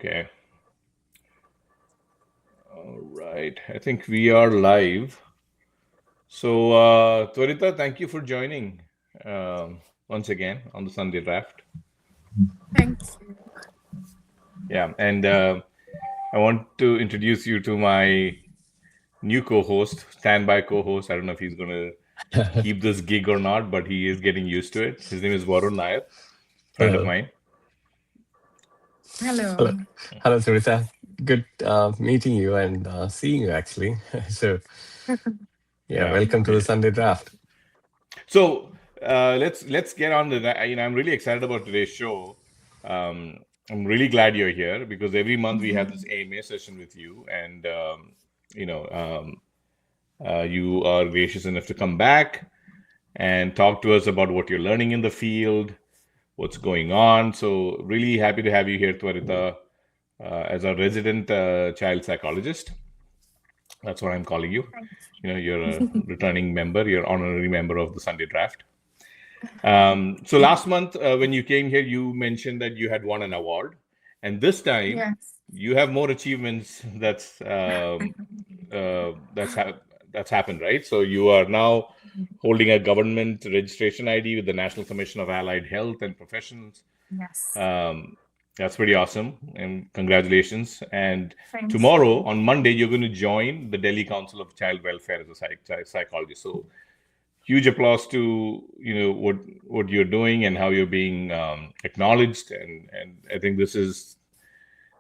Okay. All right. I think we are live. So, Tvarita, thank you for joining once again on the Sunday draft. Thank you. Yeah. And I want to introduce you to my new co host, standby co host. I don't know if he's going to keep this gig or not, but he is getting used to it. His name is Varun Iyer, friend of Hello. mine. Hello. Hello. Hello, Tvarita. Good meeting you and seeing you, actually. So, yeah, Yeah. welcome to the Sunday draft. So let's get on to that. I'm really excited about today's show. Um, I'm really glad you're here because every month we have this AMA session with you, and you know you are gracious enough to come back and talk to us about what you're learning in the field, what's going on. So really happy to have you here, Tvarita, as our resident child psychologist. That's what I'm calling you. Thank You're a you. returning member, you're honorary member of the Sunday draft. So last month, when you came here, you mentioned that you had won an award, and this time Yes. you have more achievements. That's that's happened, right? So you are now holding a government registration ID with the National Commission of Allied Health and Professions. Yes. Um, that's pretty awesome, and congratulations. And Thank tomorrow, you. on Monday, you're going to join the Delhi Council of Child Welfare as a psychologist. So huge applause to what you're doing and how you're being acknowledged, and I think this is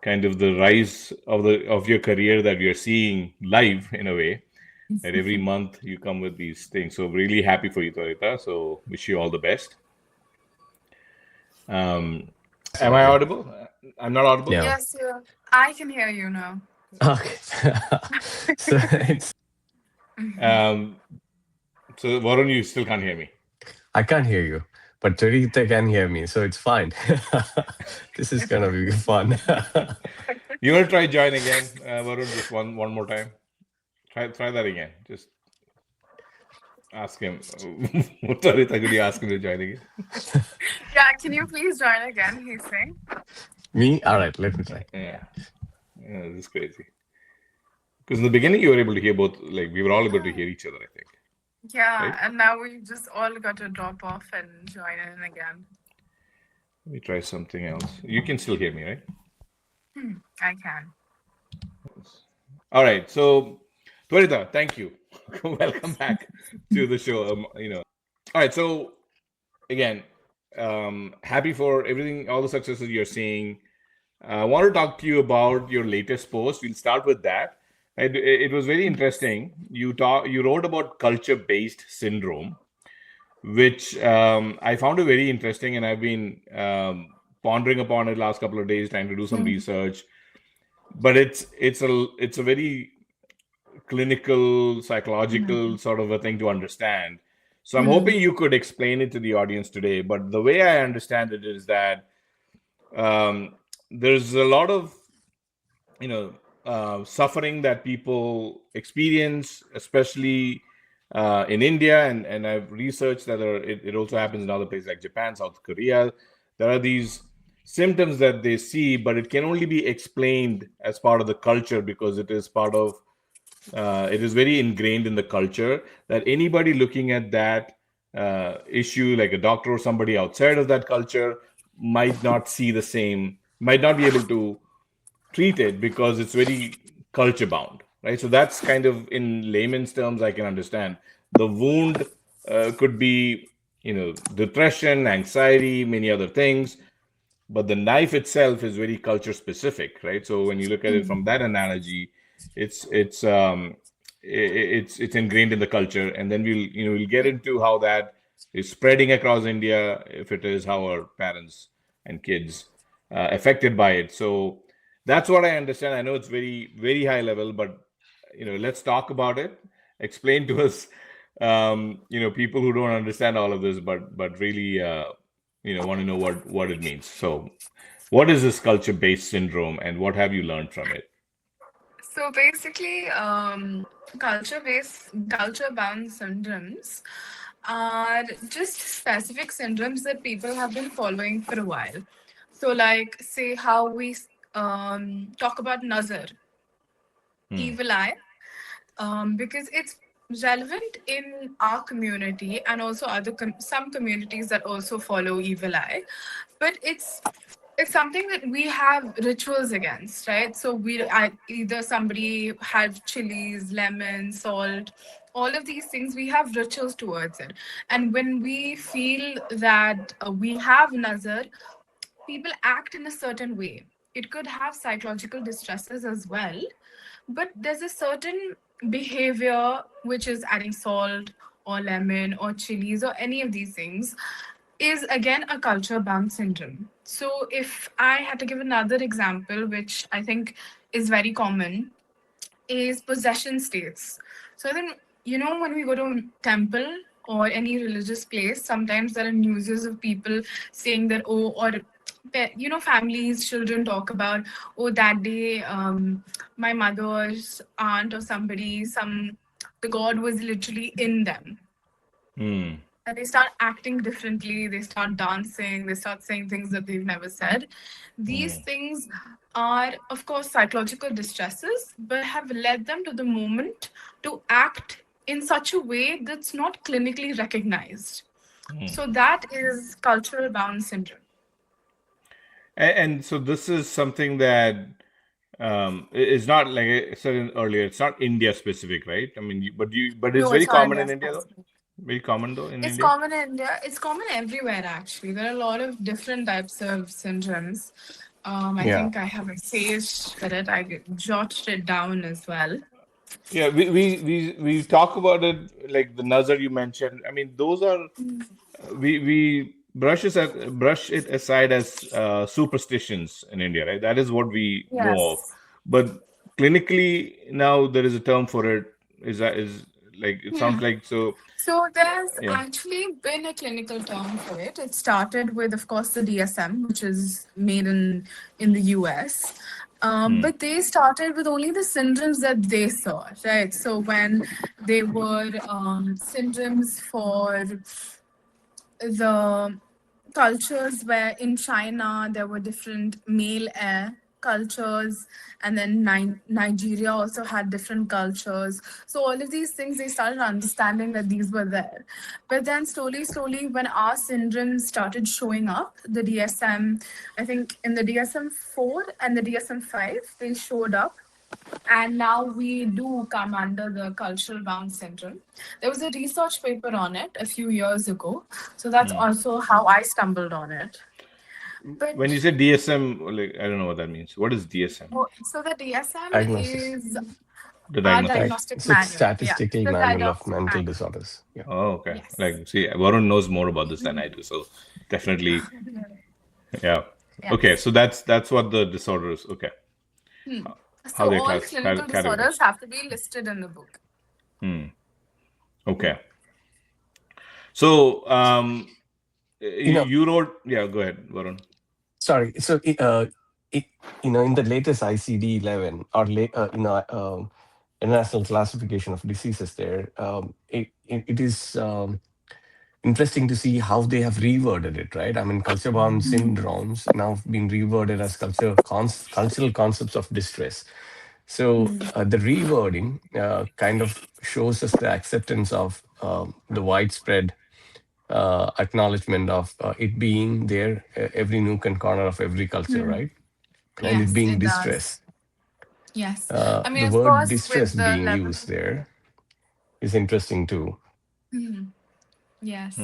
kind of the rise of your career that we are seeing live in a way. That every month you come with these things. So really happy for you, Tvarita. So wish you all the best. Am I Absolutely. audible? I'm not audible. Yeah. Yes, I can hear you now. Okay. So, it's, Um, so Varun, you still can't hear me. I can't hear you, but Tvarita can hear me, so it's fine. This is going to be fun. You want to try join again, Varun? Just one more time. Try that again. Just ask him. Tvarita, could you ask him to join again? Yeah, can you please join again? He's saying. Me? All right, let me try. Yeah, yeah, this is crazy. Because in the beginning, you were able to hear both. Like we were all able to hear each other. I think, Yeah, right? and now we just all got to drop off and join in again. Let me try something else. You can still hear me, right? I can. All right. So, Tvarita, thank you. Welcome back to the show. All right. So again, happy for everything, all the successes you're seeing. I want to talk to you about your latest post. We'll start with that. It was very interesting. You wrote about culture-based syndrome, which I found it very interesting, and I've been pondering upon it last couple of days, trying to do some research. But it's a very clinical, psychological sort of a thing to understand. So I'm hoping you could explain it to the audience today. But the way I understand it is that there's a lot of suffering that people experience, especially in India, and I've researched that it also happens in other places like Japan, South Korea. There are these symptoms that they see, but it can only be explained as part of the culture because it is very ingrained in the culture that anybody looking at that issue, like a doctor or somebody outside of that culture, might not see the same, might not be able to treat it because it's very culture bound, right? So that's kind of in layman's terms I can understand. The wound could be, depression, anxiety, many other things, but the knife itself is very culture specific, right? So when you look at it from that analogy, it's it's um, it's ingrained in the culture, and then we'll get into how that is spreading across India, if it is how our parents and kids affected by it. So that's what I understand. I know it's very very high level, but let's talk about it. Explain to us, people who don't understand all of this, but really want to know what it means. So what is this culture based syndrome, and what have you learned from it? So basically, culture-bound syndromes are just specific syndromes that people have been following for a while. So, like, say how talk about Nazar, Hmm. evil eye, because it's relevant in our community and also some communities that also follow evil eye, but it's something that we have rituals against, right? So either somebody had chilies, lemon, salt, all of these things, we have rituals towards it. And when we feel that we have nazar, people act in a certain way. It could have psychological distresses as well, but there's a certain behavior which is adding salt or lemon or chilies or any of these things is again a culture bound syndrome. So if I had to give another example, which I think is very common, is possession states. So I think, when we go to a temple or any religious place, sometimes there are news of people saying that, oh, or families, children talk about, oh, that day, my mother's aunt or somebody, the god was literally in them, Hmm. and they start acting differently, they start dancing, they start saying things that they've never said. These Hmm. things are, of course, psychological distresses, but have led them to the moment to act in such a way that's not clinically recognized. Hmm. So that is cultural bound syndrome. And so this is something that is not, like I said earlier, it's not India specific, right? I mean, but it's No, very it's not common India in India, though. specific. Very common though in It's India. common in India. It's common everywhere, actually. There are a lot of different types of syndromes. I Yeah. think I have a page for it. I jotted it down as well. Yeah, we talk about it, like the Nazar you mentioned. I mean, those are, we brush it aside as superstitions in India, right? That is what we know of. Yes. But clinically now there is a term for it. Is that is like it sounds like so? So there's Yeah. actually been a clinical term for it. It started with, of course, the DSM, which is made in the US. Hmm. But they started with only the syndromes that they saw, right? So when they were syndromes for the cultures, where in China there were different male air cultures, and then Nigeria also had different cultures. So all of these things, they started understanding that these were there. But then slowly, slowly, when our syndromes started showing up, the DSM, I think in the DSM-4 and the DSM-5, they showed up, and now we do come under the cultural bound syndrome. There was a research paper on it a few years ago, so that's Hmm. also how I stumbled on it. When you But say DSM, like I don't know what that means. What is DSM? so the DSM Diagnosis. is The our diagnostics. diagnostic It's manual. Yeah, statistical the manual of diagnostic mental manual. disorders. Yeah. Oh, okay. Yes. Like, see, Varun knows more about this than I do, so definitely, yeah. Okay, Yes. so that's what the disorder is. Okay, how So they're all clinical disorders categorized. have to be listed in the book. Hmm. Okay. So, You know, you wrote. Yeah, go ahead, Varun. sorry. So, it, in the latest ICD-11 or International Classification of Diseases, there, it is interesting to see how they have reworded it, right? I mean, culture-bound syndromes now being reworded as cultural concepts of distress. So the rewording kind of shows us the acceptance of the widespread acknowledgement of it being there, every nook and corner of every culture, right? And it Yes, being it does. distress. Yes. I mean, The of word course, distress with the being level used there is interesting too. Hmm. Yes.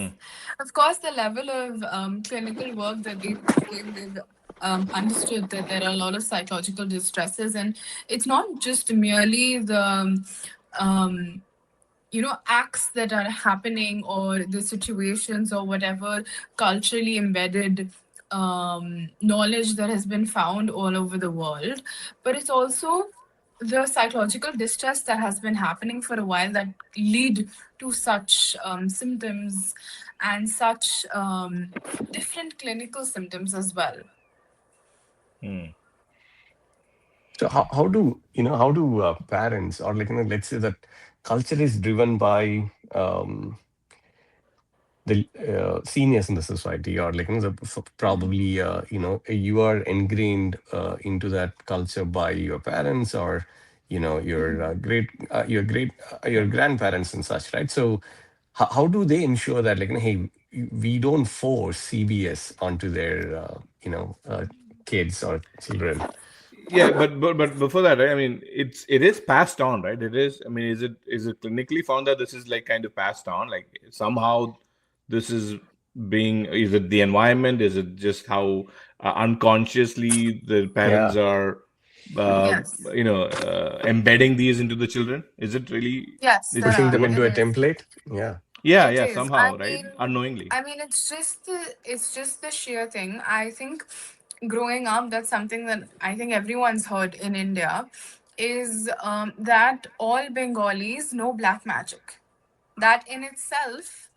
Of course, the level of clinical work that they've understood that there are a lot of psychological distresses, and it's not just merely the um, acts that are happening or the situations or whatever culturally embedded knowledge that has been found all over the world, but it's also the psychological distress that has been happening for a while that lead to such symptoms and such different clinical symptoms as well. Hmm. So how do parents, or let's say that culture is driven by the seniors in the society, or like, probably you are ingrained into that culture by your parents, or your grandparents and such, right? So how do they ensure that, like, hey, we don't force CBS onto their kids or children? Yeah, but before that, right? I mean, it is passed on, right? It is. I mean, is it clinically found that this is like kind of passed on? Like somehow this is being. Is it the environment? Is it just how unconsciously the parents Yeah, are, uh, Yes. embedding these into the children? Is it really? Yes, It, there pushing them are. what? into It a is. template. Yeah. Yeah, It yeah. is. I Somehow, right? mean, Unknowingly. it's just the sheer thing. I think growing up, that's something that I think everyone's heard in India, is that all Bengalis know black magic. That in itself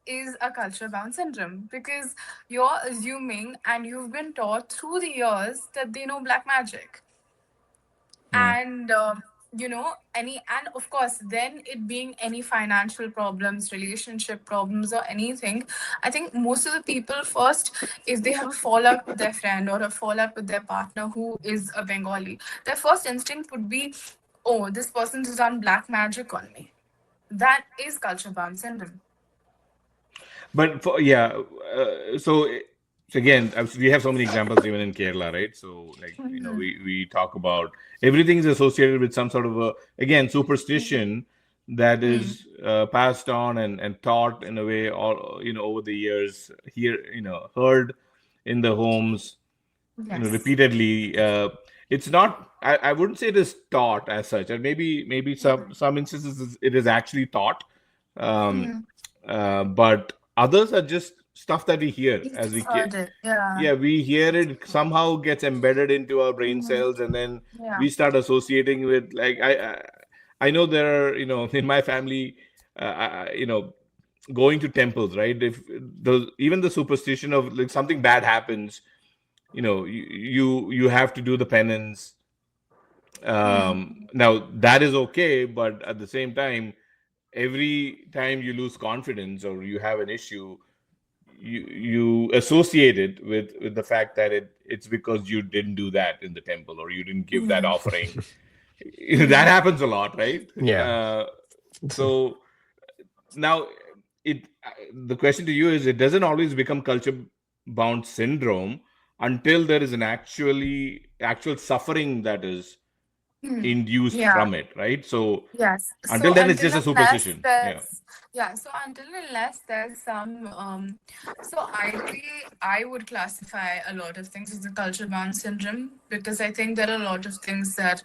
is a culture bound syndrome, because you're assuming and you've been taught through the years that they know black magic. Hmm. And any, and of course, then it being any financial problems, relationship problems, or anything, I think most of the people first, if they have a fallout with their friend or a fallout with their partner who is a Bengali, their first instinct would be, oh, this person has done black magic on me. That is culture bound syndrome. But for, yeah, so again, we have so many examples even in Kerala, right? So like we talk about everything is associated with some sort of a, again, superstition that is passed on and taught in a way, all over the years, here, heard in the homes, Yes. repeatedly. It's not. I wouldn't say it is taught as such, and maybe some instances it is actually taught, um, but others are just stuff that we hear You as we just heard it. Yeah. yeah, we hear it somehow gets embedded into our brain cells, and then Yeah. we start associating with, like, I know there are, in my family, going to temples, right? If the even the superstition of like something bad happens, you have to do the penance. Now that is okay, but at the same time, every time you lose confidence or you have an issue, you associate it with the fact that it's because you didn't do that in the temple, or you didn't give that offering. That happens a lot, right? Yeah. uh, so now, it the question to you is, it doesn't always become culture bound syndrome until there is an actual suffering that is induced Yeah. from it, right? So Yes. until So then it's until just a unless superstition. Yeah. there's yeah, so until unless there's some so I would classify a lot of things as a culture bound syndrome, because I think there are a lot of things that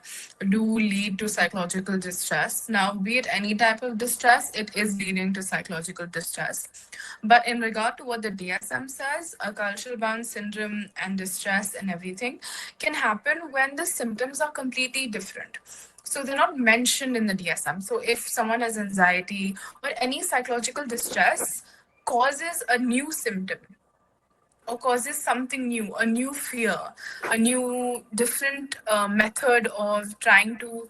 do lead to psychological distress. Now, be it any type of distress, it is leading to psychological distress. But in regard to what the DSM says, a culture bound syndrome and distress and everything can happen when the symptoms are completely different. So they're not mentioned in the DSM. So if someone has anxiety or any psychological distress causes a new symptom or causes something new, a new fear, a new different method of trying to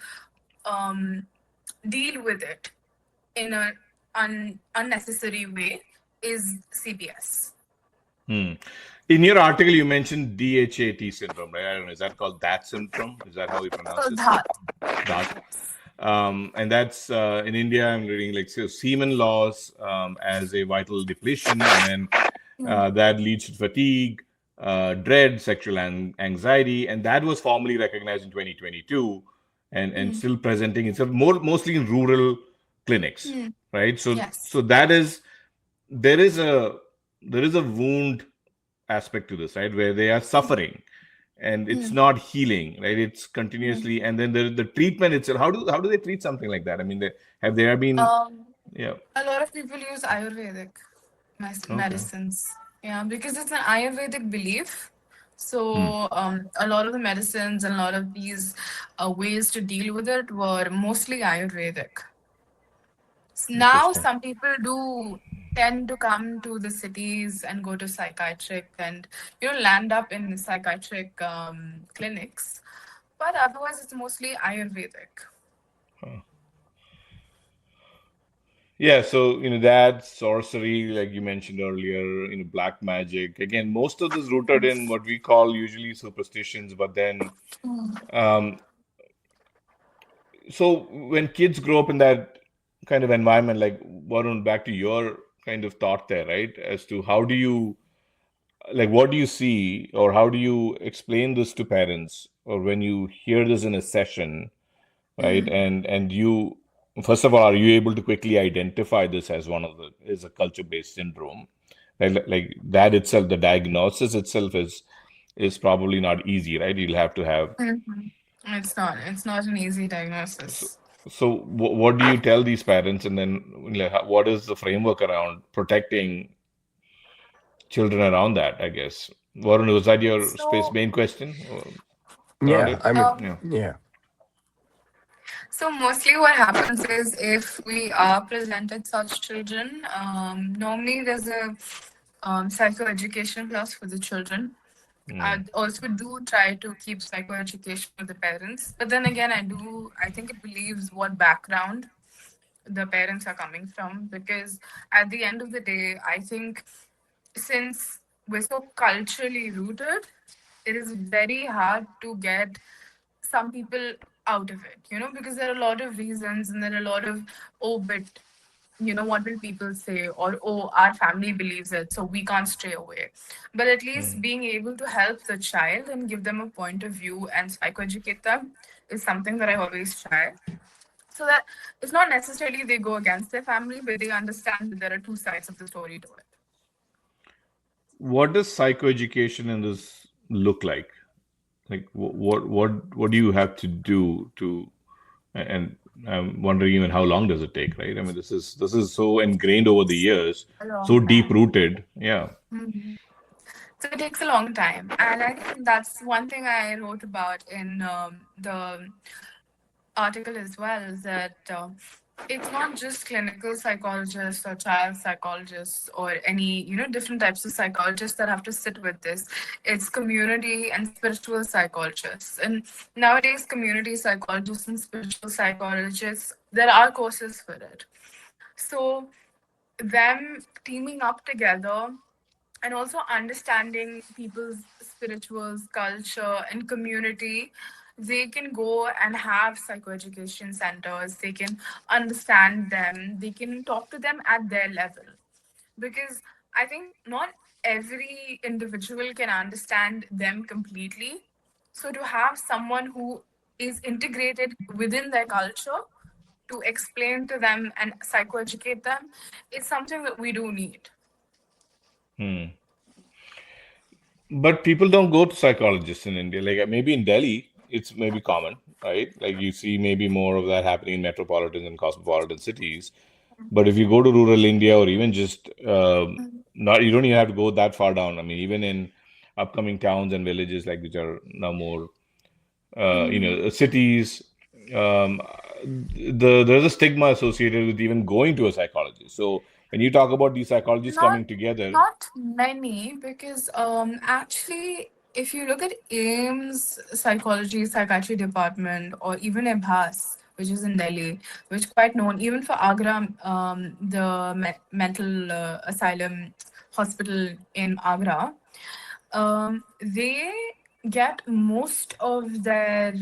um, deal with it in an unnecessary way, is CBS. Hmm. In your article, you mentioned DHAT syndrome, right? I don't know. Is that called Dhat syndrome? Is that how we pronounce So it? that. Dhat. And that's in India. I'm reading like, so semen loss as a vital depletion, and then that leads to fatigue, dread, sexual anxiety, and that was formally recognized in 2022, and still presenting itself mostly in rural clinics, right? So Yes. that is, there is a wound aspect to this, right, where they are suffering and it's not healing, right? It's continuously, and then the treatment itself. How do they treat something like that? I mean, have there been, Um, yeah, a lot of people use Ayurvedic okay. medicines. Yeah, because it's an Ayurvedic belief. Hmm. So a lot of the medicines and a lot of these ways to deal with it were mostly Ayurvedic. Now, Interesting. some people do tend to come to the cities and go to psychiatric and land up in psychiatric clinics, but otherwise it's mostly Ayurvedic. Yeah, so that sorcery, like you mentioned earlier, black magic. Again, most of this rooted in what we call usually superstitions, but then um, so when kids grow up in that kind of environment, like Varun, back to your kind of thought there, right? As to how do you like what do you see or how do you explain this to parents or when you hear this in a session, right? And you first of all, are you able to quickly identify this as one of the is a culture-based syndrome? Like that itself, the diagnosis itself is probably not easy, right? You'll have to have Mhm. It's not an easy so, diagnosis. what do you tell these parents, and then like, what is the framework around protecting children around that? I guess Warren, was that your space So, main question around Yeah, it? I mean, um, Yeah. yeah. so mostly what happens is if we are presented such children, normally there's a psychoeducation class for the children. I Mm, also do try to keep psychoeducation with the parents, but then again, I think it believes what background the parents are coming from, because at the end of the day, I think since we're so culturally rooted, it is very hard to get some people out of it, because there are a lot of reasons and there are a lot of, oh, but what will people say, or oh, our family believes it, so we can't stray away. But at least mm. being able to help the child and give them a point of view and psychoeducate them is something that I always try. So that it's not necessarily they go against their family, but they understand that there are two sides of the story to it. What does psychoeducation in this look like? Like what do you have to do to and I'm wondering even how long does it take, right? I mean, this is so ingrained over the years, A so long deep time. rooted. Yeah. Mhm. So it takes a long time. And I think that's one thing I wrote about in the article as well, is that it's not just clinical psychologists or child psychologists or any, different types of psychologists that have to sit with this. It's community and spiritual psychologists. And nowadays, community psychologists and spiritual psychologists, there are courses for it. So them teaming up together and also understanding people's spirituals, culture, and community, they can go and have psychoeducation centers. They can understand them. They can talk to them at their level. Because I think not every individual can understand them completely. So to have someone who is integrated within their culture to explain to them and psychoeducate them is something that we do need. Hmm. But people don't go to psychologists in India. Like maybe in Delhi, it's maybe common, right? Like you see maybe more of that happening in metropolitan and cosmopolitan cities. But if you go to rural India or even just not, you don't even have to go that far down. I mean, even in upcoming towns and villages like which are now more cities, um, there's a stigma associated with even going to a psychologist. So when you talk about these psychologists Not coming together, not many, because actually if you look at AIMS psychology psychiatry department, or even IBHAS, which is in Delhi, which quite known even for Agra, the mental asylum hospital in Agra, they get most of their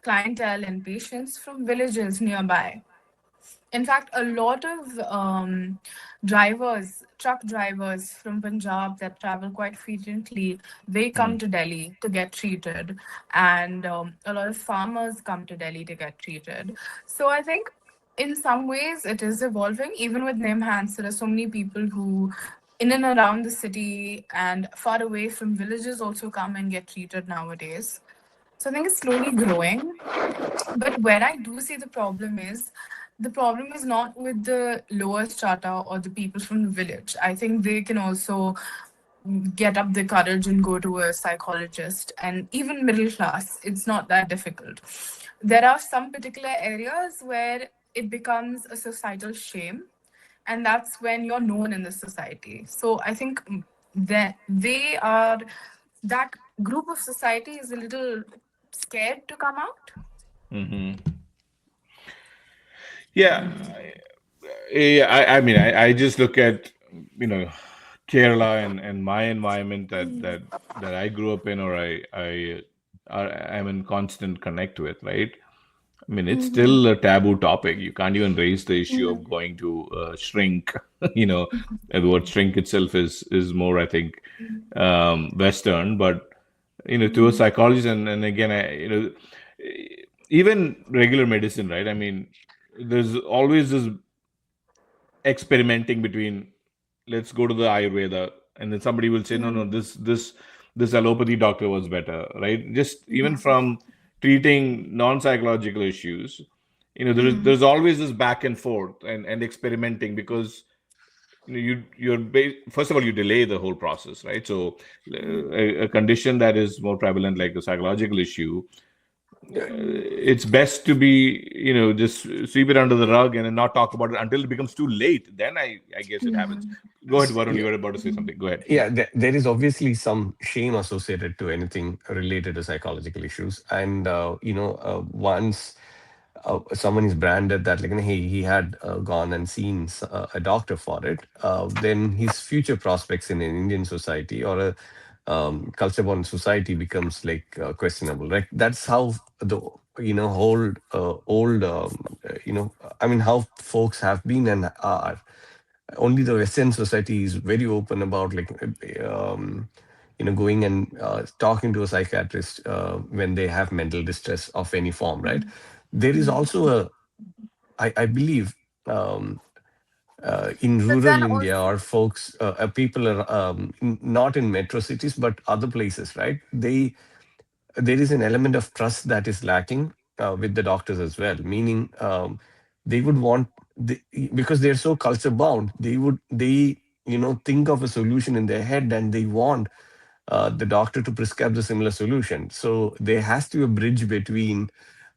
clientele and patients from villages nearby. In fact, a lot of truck drivers from Punjab that travel quite frequently, they hmm, come to Delhi to get treated, and a lot of farmers come to Delhi to get treated. So I think, in some ways, it is evolving. Even with NIMHANS, there are so many people who, in and around the city and far away from villages, also come and get treated nowadays. So I think it's slowly growing. But where I do see the problem is not with the lower strata or the people from the village. I think they can also get up the courage and go to a psychologist, and even middle class, it's not that difficult. There are some particular areas where it becomes a societal shame, and that's when you're known in the society. So I think that that group of society is a little scared to come out. hmm. Yeah, Yeah, I mean, I just look at, you know, Kerala and my environment that I grew up in, or I'm in constant connect with, right? I mean, it's still a taboo topic. You can't even raise the issue of going to shrink. You know, the word shrink itself is more, I think, Western, but to a psychologist, and again, even regular medicine, right? I mean, there's always this experimenting between, let's go to the Ayurveda, and then somebody will say, no, no, this allopathy doctor was better, right? Just even from treating non-psychological issues, there's always this back and forth and experimenting, because first of all, you delay the whole process, right? So a condition that is more prevalent, like a psychological issue, it's best to be, just sweep it under the rug and then not talk about it until it becomes too late. Then I guess it happens. Go ahead, Varun. Yeah, You were about to say something. Go ahead. yeah, there is obviously some shame associated to anything related to psychological issues. And once someone is branded that, like, he had gone and seen a doctor for it, then his future prospects in an Indian society or a culture born society becomes like questionable, right? That's how the old I mean, how folks have been and are. Only the Western society is very open about, like, going and talking to a psychiatrist when they have mental distress of any form, right? There is also I believe, um, in But rural then India, also, or folks, people are not in metro cities but other places, right? There is an element of trust that is lacking with the doctors as well. Meaning, they would want, because they're so culture bound, they think of a solution in their head, and they want the doctor to prescribe the similar solution. So there has to be a bridge between,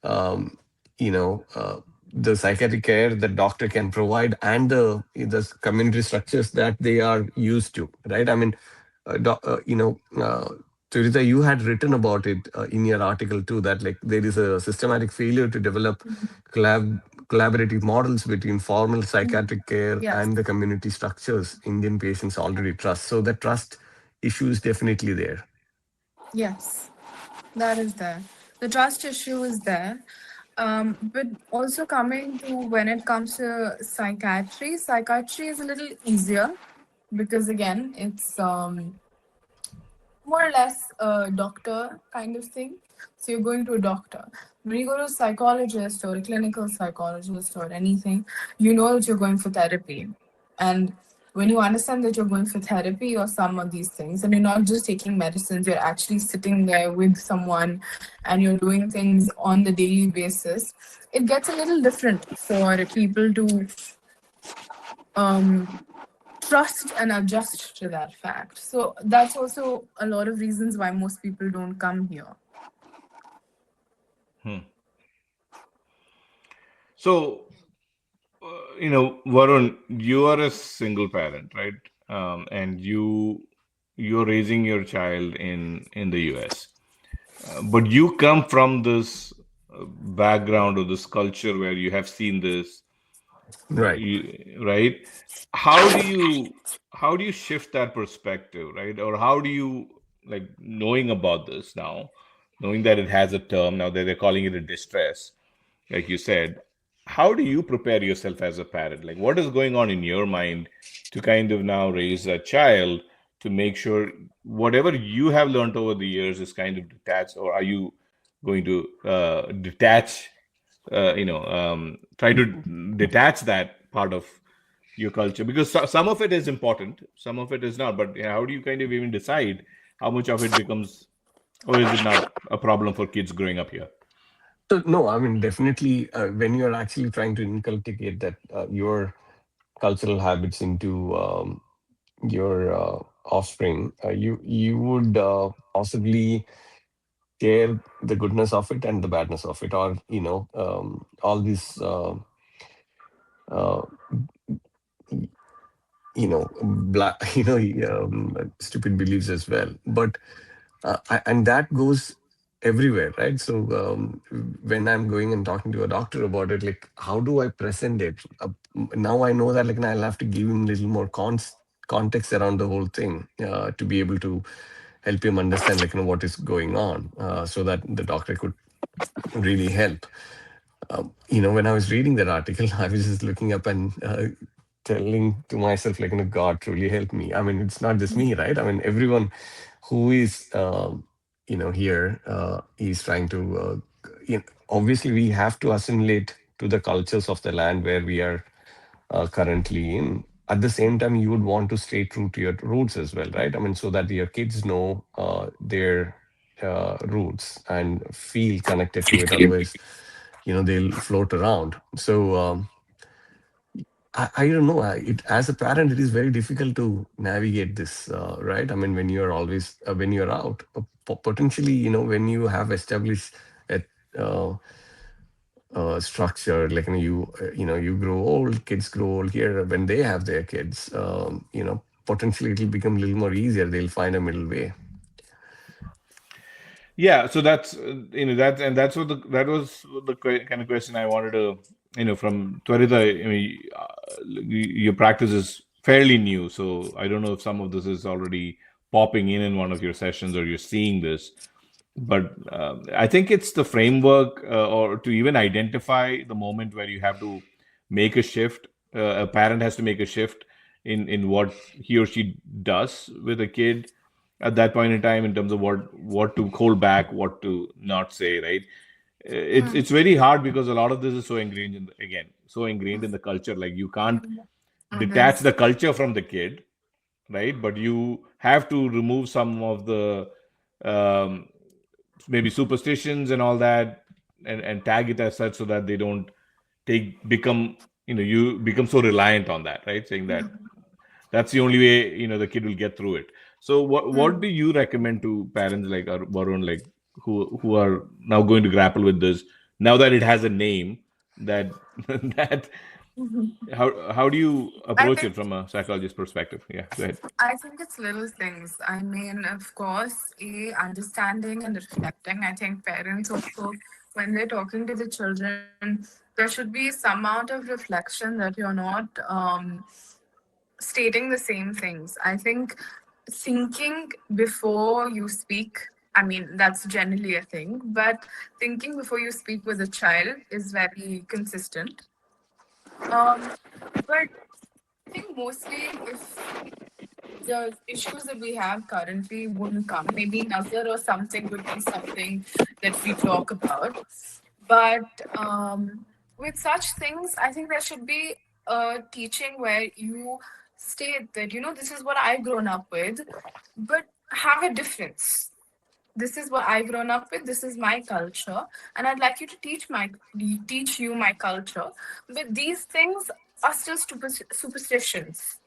um, you know, uh, the psychiatric care that doctor can provide and the community structures that they are used to, right? I mean, doc, Tvarita, you had written about it in your article too, that, like, there is a systematic failure to develop collaborative models between formal psychiatric care yes, and the community structures Indian patients already trust. So the trust issue is definitely there. yes, that is there. The trust issue is there. But also coming to when it comes to psychiatry is a little easier because again, it's more or less a doctor kind of thing. So you're going to a doctor. When you go to a psychologist or a clinical psychologist or anything, you know that you're going for therapy. And when you understand that you're going for therapy or some of these things, and you're not just taking medicines, you're actually sitting there with someone and you're doing things on the daily basis, it gets a little different for people to um, trust and adjust to that fact. So that's also a lot of reasons why most people don't come here. Hmm. So, Varun, you are a single parent, right? And you're raising your child in the US. But you come from this background or this culture where you have seen this, Right. right? How do you shift that perspective, right? Or how do you, like, knowing about this now, knowing that it has a term now, that they're calling it a distress, like you said, how do you prepare yourself as a parent? Like, what is going on in your mind to kind of now raise a child, to make sure whatever you have learned over the years is kind of detached, or are you going to detach, try to detach that part of your culture? Because some of it is important, some of it is not. But how do you kind of even decide how much of it becomes, or is it not a problem for kids growing up here? So no, I mean, definitely, when you're actually trying to inculcate that your cultural habits into your offspring, you would possibly share the goodness of it and the badness of it, or all these uh, black stupid beliefs as well. But and that goes everywhere, right? So when I'm going and talking to a doctor about it, like how do I present it? Now I know that like I'll have to give him a little more context around the whole thing to be able to help him understand like what is going on, so that the doctor could really help. When I was reading that article, I was just looking up and telling to myself, like, God truly help me. I mean, it's not just me, right? I mean, everyone who is, here is trying to, obviously, we have to assimilate to the cultures of the land where we are currently in. At the same time, you would want to stay true to your roots as well, right? I mean, so that your kids know their roots and feel connected to it. Otherwise, they'll float around. So I don't know. As a parent, it is very difficult to navigate this, right? I mean, when you're always when you're out, potentially, when you have established a uh, structure, like you grow old, kids grow old here. When they have their kids, potentially it'll become a little more easier. They'll find a middle way. Yeah, so that's that's what that was the kind of question I wanted to from Tvarita. I mean, your practice is fairly new, so I don't know if some of this is already popping in one of your sessions or you're seeing this, but I think it's the framework or to even identify the moment where you have to make a shift. A parent has to make a shift in what he or she does with a kid at that point in time in terms of what to hold back, what to not say, right? It's very hard because a lot of this is so ingrained so ingrained in the culture. Like you can't It detach is. the culture from the kid, right? But you have to remove some of the um, maybe superstitions and all that, and tag it as such so that they don't take become you become so reliant on that, right? Saying that that's the only way the kid will get through it. So what do you recommend to parents like Varun, like who are now going to grapple with this now that it has a name that that how do you I approach it think from a psychologist perspective? Yeah, go ahead. I think it's little things. I mean, of course, understanding and reflecting. I think parents also, when they're talking to the children, there should be some amount of reflection that you're not stating the same things. I think thinking before you speak. I mean, that's generally a thing, but thinking before you speak with a child is very consistent. But I think mostly if the issues that we have currently wouldn't come. Maybe Nazar or something would be something that we talk about. But with such things, I think there should be a teaching where you state that, this is what I've grown up with, but have a difference. This is what I've grown up with. This is my culture, and I'd like you to teach you my culture. But these things are still superstitions.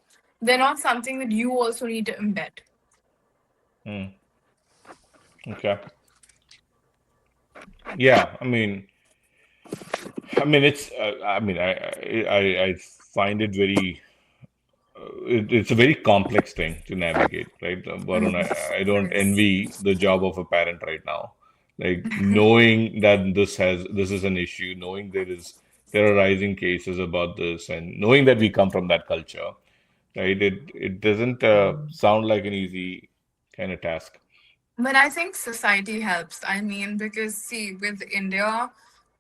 They're not something that you also need to embed. Hmm. Okay. Yeah, I mean it's I find it very it's a very complex thing to navigate, right? Varun, I don't Yes. envy the job of a parent right now. Like knowing that this is an issue, knowing there are rising cases about this, and knowing that we come from that culture, right? It doesn't sound like an easy kind of task. But I think society helps. I mean, because see, with India,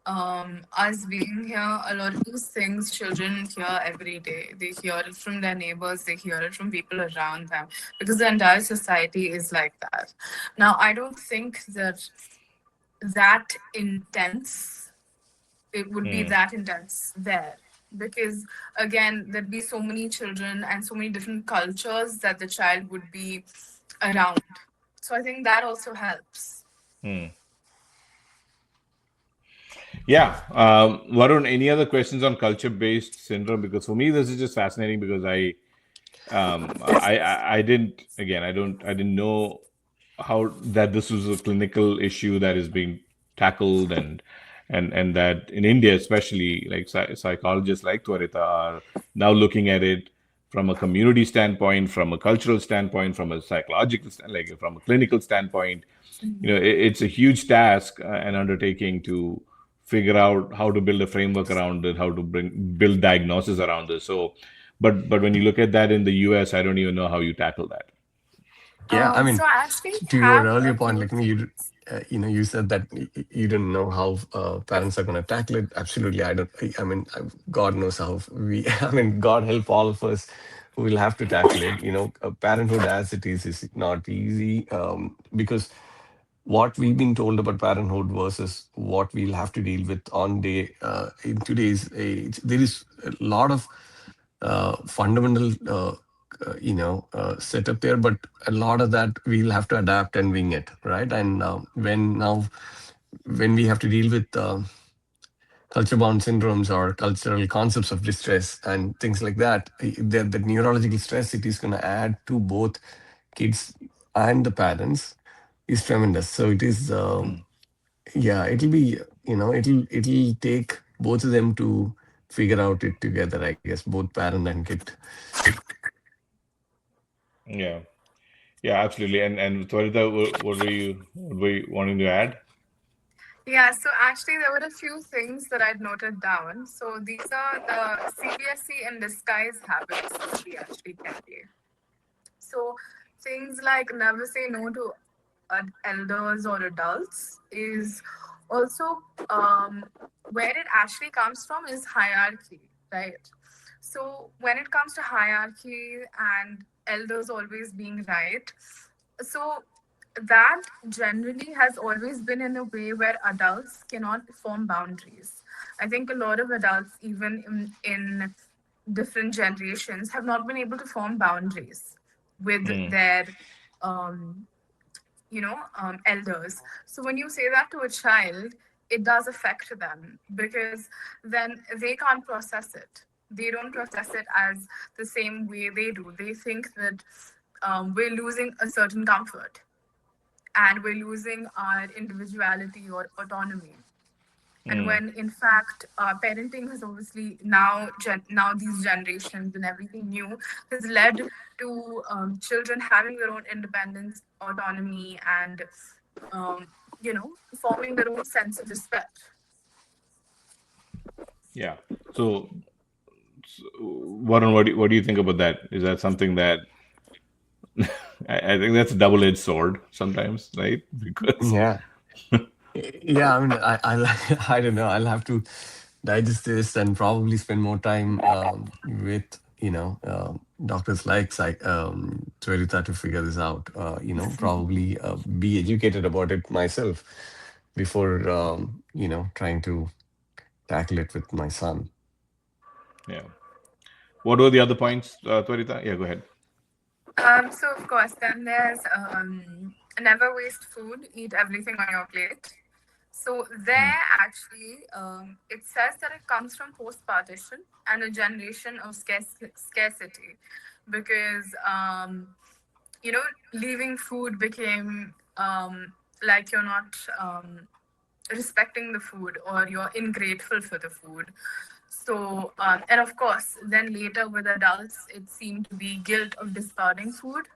us being here, a lot of these things children hear every day. They hear it from their neighbors, they hear it from people around them, because the entire society is like that. Now, I don't think that that intense, it would be Hmm. that intense there. Because again, there'd be so many children and so many different cultures that the child would be around. So I think that also helps. Hmm. Yeah. Varun, any other questions on culture-based syndrome? Because for me, this is just fascinating because I didn't again I didn't know how that this was a clinical issue that is being tackled and that in India especially like psychologists like Tvarita are now looking at it from a community standpoint, from a cultural standpoint, from a psychological like from a clinical standpoint, it's a huge task and undertaking to figure out how to build a framework around it, how to build diagnosis around this. So, but when you look at that in the US, I don't even know how you tackle that. Yeah, I So mean, I actually to your have earlier a point, few like you, things. you said that you didn't know how parents are going to tackle it. Absolutely, I don't. I mean, God knows how we. I mean, God help all of us who will have to tackle it. Parenthood as it is not easy, because what we've been told about parenthood versus what we'll have to deal with on day in today's age, there is a lot of fundamental setup there, but a lot of that we'll have to adapt and wing it, right? And when we have to deal with culture bound syndromes or cultural concepts of distress and things like that, the neurological stress it is going to add to both kids and the parents is tremendous. So it is, Mm. yeah, it'll be, it'll take both of them to figure out it together, I guess, both parent and kid. Yeah, yeah, absolutely. And Twarita, what were you wanting to add? Yeah, so actually, there were a few things that I'd noted down. So these are the CBSE in disguise habits that we actually carry. So things like never say no to elders or adults is also where it actually comes from is hierarchy, right? So when it comes to hierarchy and elders always being right, so that generally has always been in a way where adults cannot form boundaries. I think a lot of adults, even in different generations, have not been able to form boundaries with Mm. their elders. So when you say that to a child, it does affect them because then they can't process it. They don't process it as the same way they do. They think that we're losing a certain comfort and we're losing our individuality or autonomy. And Mm. when in fact parenting has obviously now these generations and everything new has led to children having their own independence, autonomy, and um, forming their own sense of respect. Yeah. So, Varun, what do you think about that? Is that something that I think that's a double-edged sword sometimes, right? Because Yeah. Yeah, I mean, I don't know. I'll have to digest this and probably spend more time with doctors like Tvarita to figure this out. Probably be educated about it myself before trying to tackle it with my son. yeah. What were the other points, Twarita? Yeah, go ahead. So of course, then there's never waste food, eat everything on your plate. So Mm. there actually, it says that it comes from post-partition and a generation of scarcity, because leaving food became like you're not respecting the food or you're ingrateful for the food. So and of course, then later with adults, it seemed to be guilt of discarding food.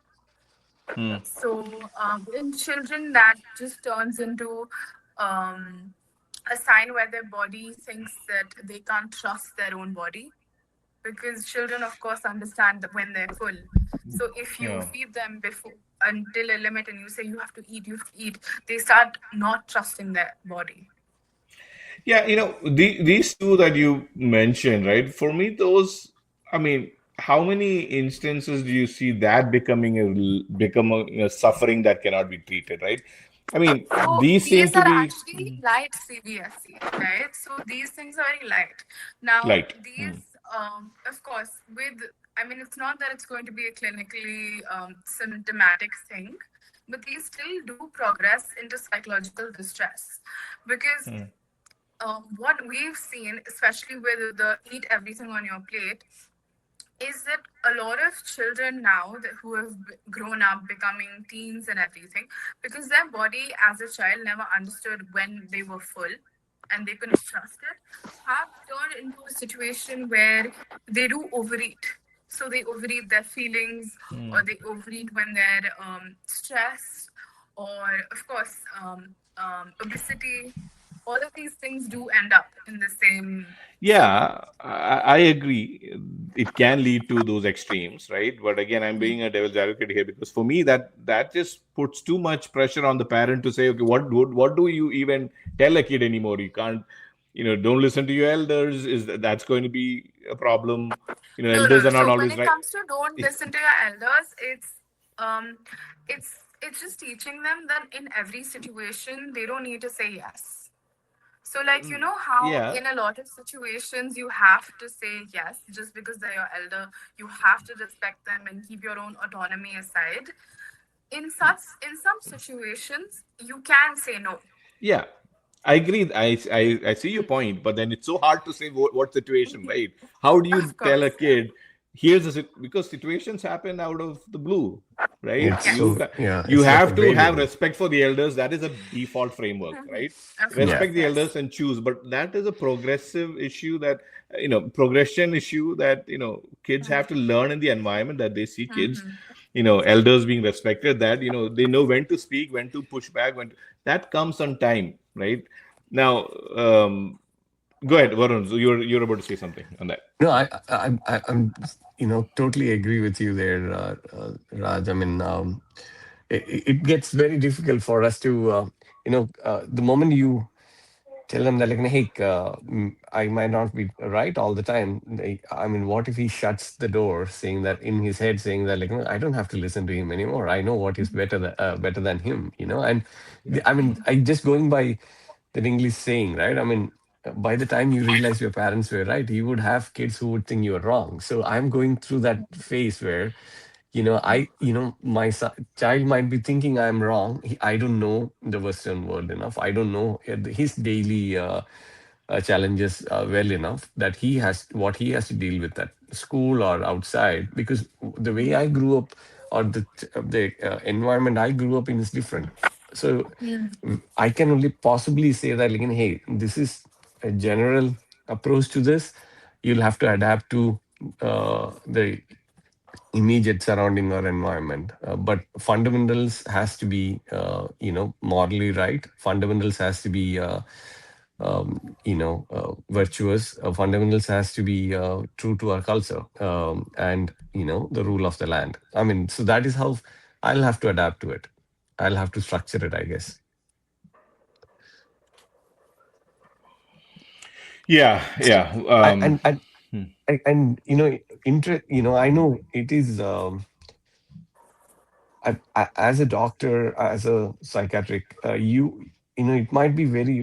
Mm. So in children, that just turns into um, a sign where their body thinks that they can't trust their own body, because children, of course, understand that when they're full. So if you Yeah. feed them before until a limit and you say you have to eat, they start not trusting their body. Yeah, these two that you mentioned, right? For me, those, I mean, how many instances do you see that becoming a suffering that cannot be treated, right? I mean, So these seem these to are be actually light CBSE, right? So these things are very light. Now light. Mm. these, of course, I mean, it's not that it's going to be a clinically symptomatic thing, but these still do progress into psychological distress, because Mm. what we've seen, especially with the eat everything on your plate, is that a lot of children now who have grown up becoming teens and everything, because their body as a child never understood when they were full and they couldn't trust it, have turned into a situation where they do overeat. So they overeat their feelings, Mm. or they overeat when they're stressed, or of course, obesity. All of these things do end up in the same circle. Yeah, I agree. It can lead to those extremes, right? But again, I'm being a devil's advocate here because for me, that just puts too much pressure on the parent to say, okay, what do you even tell a kid anymore? You can't, don't listen to your elders. That's going to be a problem? No, no, Elders no. are not So when always it right. comes to don't listen to your elders, um it's just teaching them that in every situation they don't need to say yes. So like you know how Yeah, in a lot of situations you have to say yes just because they're your elder, you have to respect them and keep your own autonomy aside. In some situations you can say no. yeah, I agree. I see your point, but then it's so hard to say what situation, right? How do you Of tell a course, yeah. kid, here's because situations happen out of the blue, right? It's Yes. so, yeah, You it's like a have to have waving. respect for the elders. That is a default framework, right? Of Yeah. course, Respect the yes. elders and choose, but that is a progressive issue that progression issue that kids have to learn in the environment that they see kids elders being respected, that they know when to speak, when to push back, that comes on time, right? Now, go ahead, Varun. So you're about to say something on that. No, I'm, totally agree with you there, Raj. I mean, it gets very difficult for us to, the moment you tell them that, like, hey, I might not be right all the time. I mean, what if he shuts the door, saying that in his head, saying that, like, no, I don't have to listen to him anymore. I know what is better than him, and I mean, I just going by that English saying, right? I mean, by the time you realize your parents were right, you would have kids who would think you were wrong. So I'm going through that phase where, my child might be thinking I'm wrong. I don't know the Western world enough. I don't know his daily challenges well enough that he has what he has to deal with at school or outside. Because the way I grew up, or the environment I grew up in, is different. So I can only possibly say that, like, hey, this is a general approach to this. You'll have to adapt to the immediate surrounding or environment. But fundamentals has to be, morally right. Fundamentals has to be, virtuous. Fundamentals has to be true to our culture, and the rule of the land. I mean, so that is how I'll have to adapt to it. I'll have to structure it, I guess. Yeah, So, yeah. I, and I know it is. As a doctor, as a psychiatric, it might be very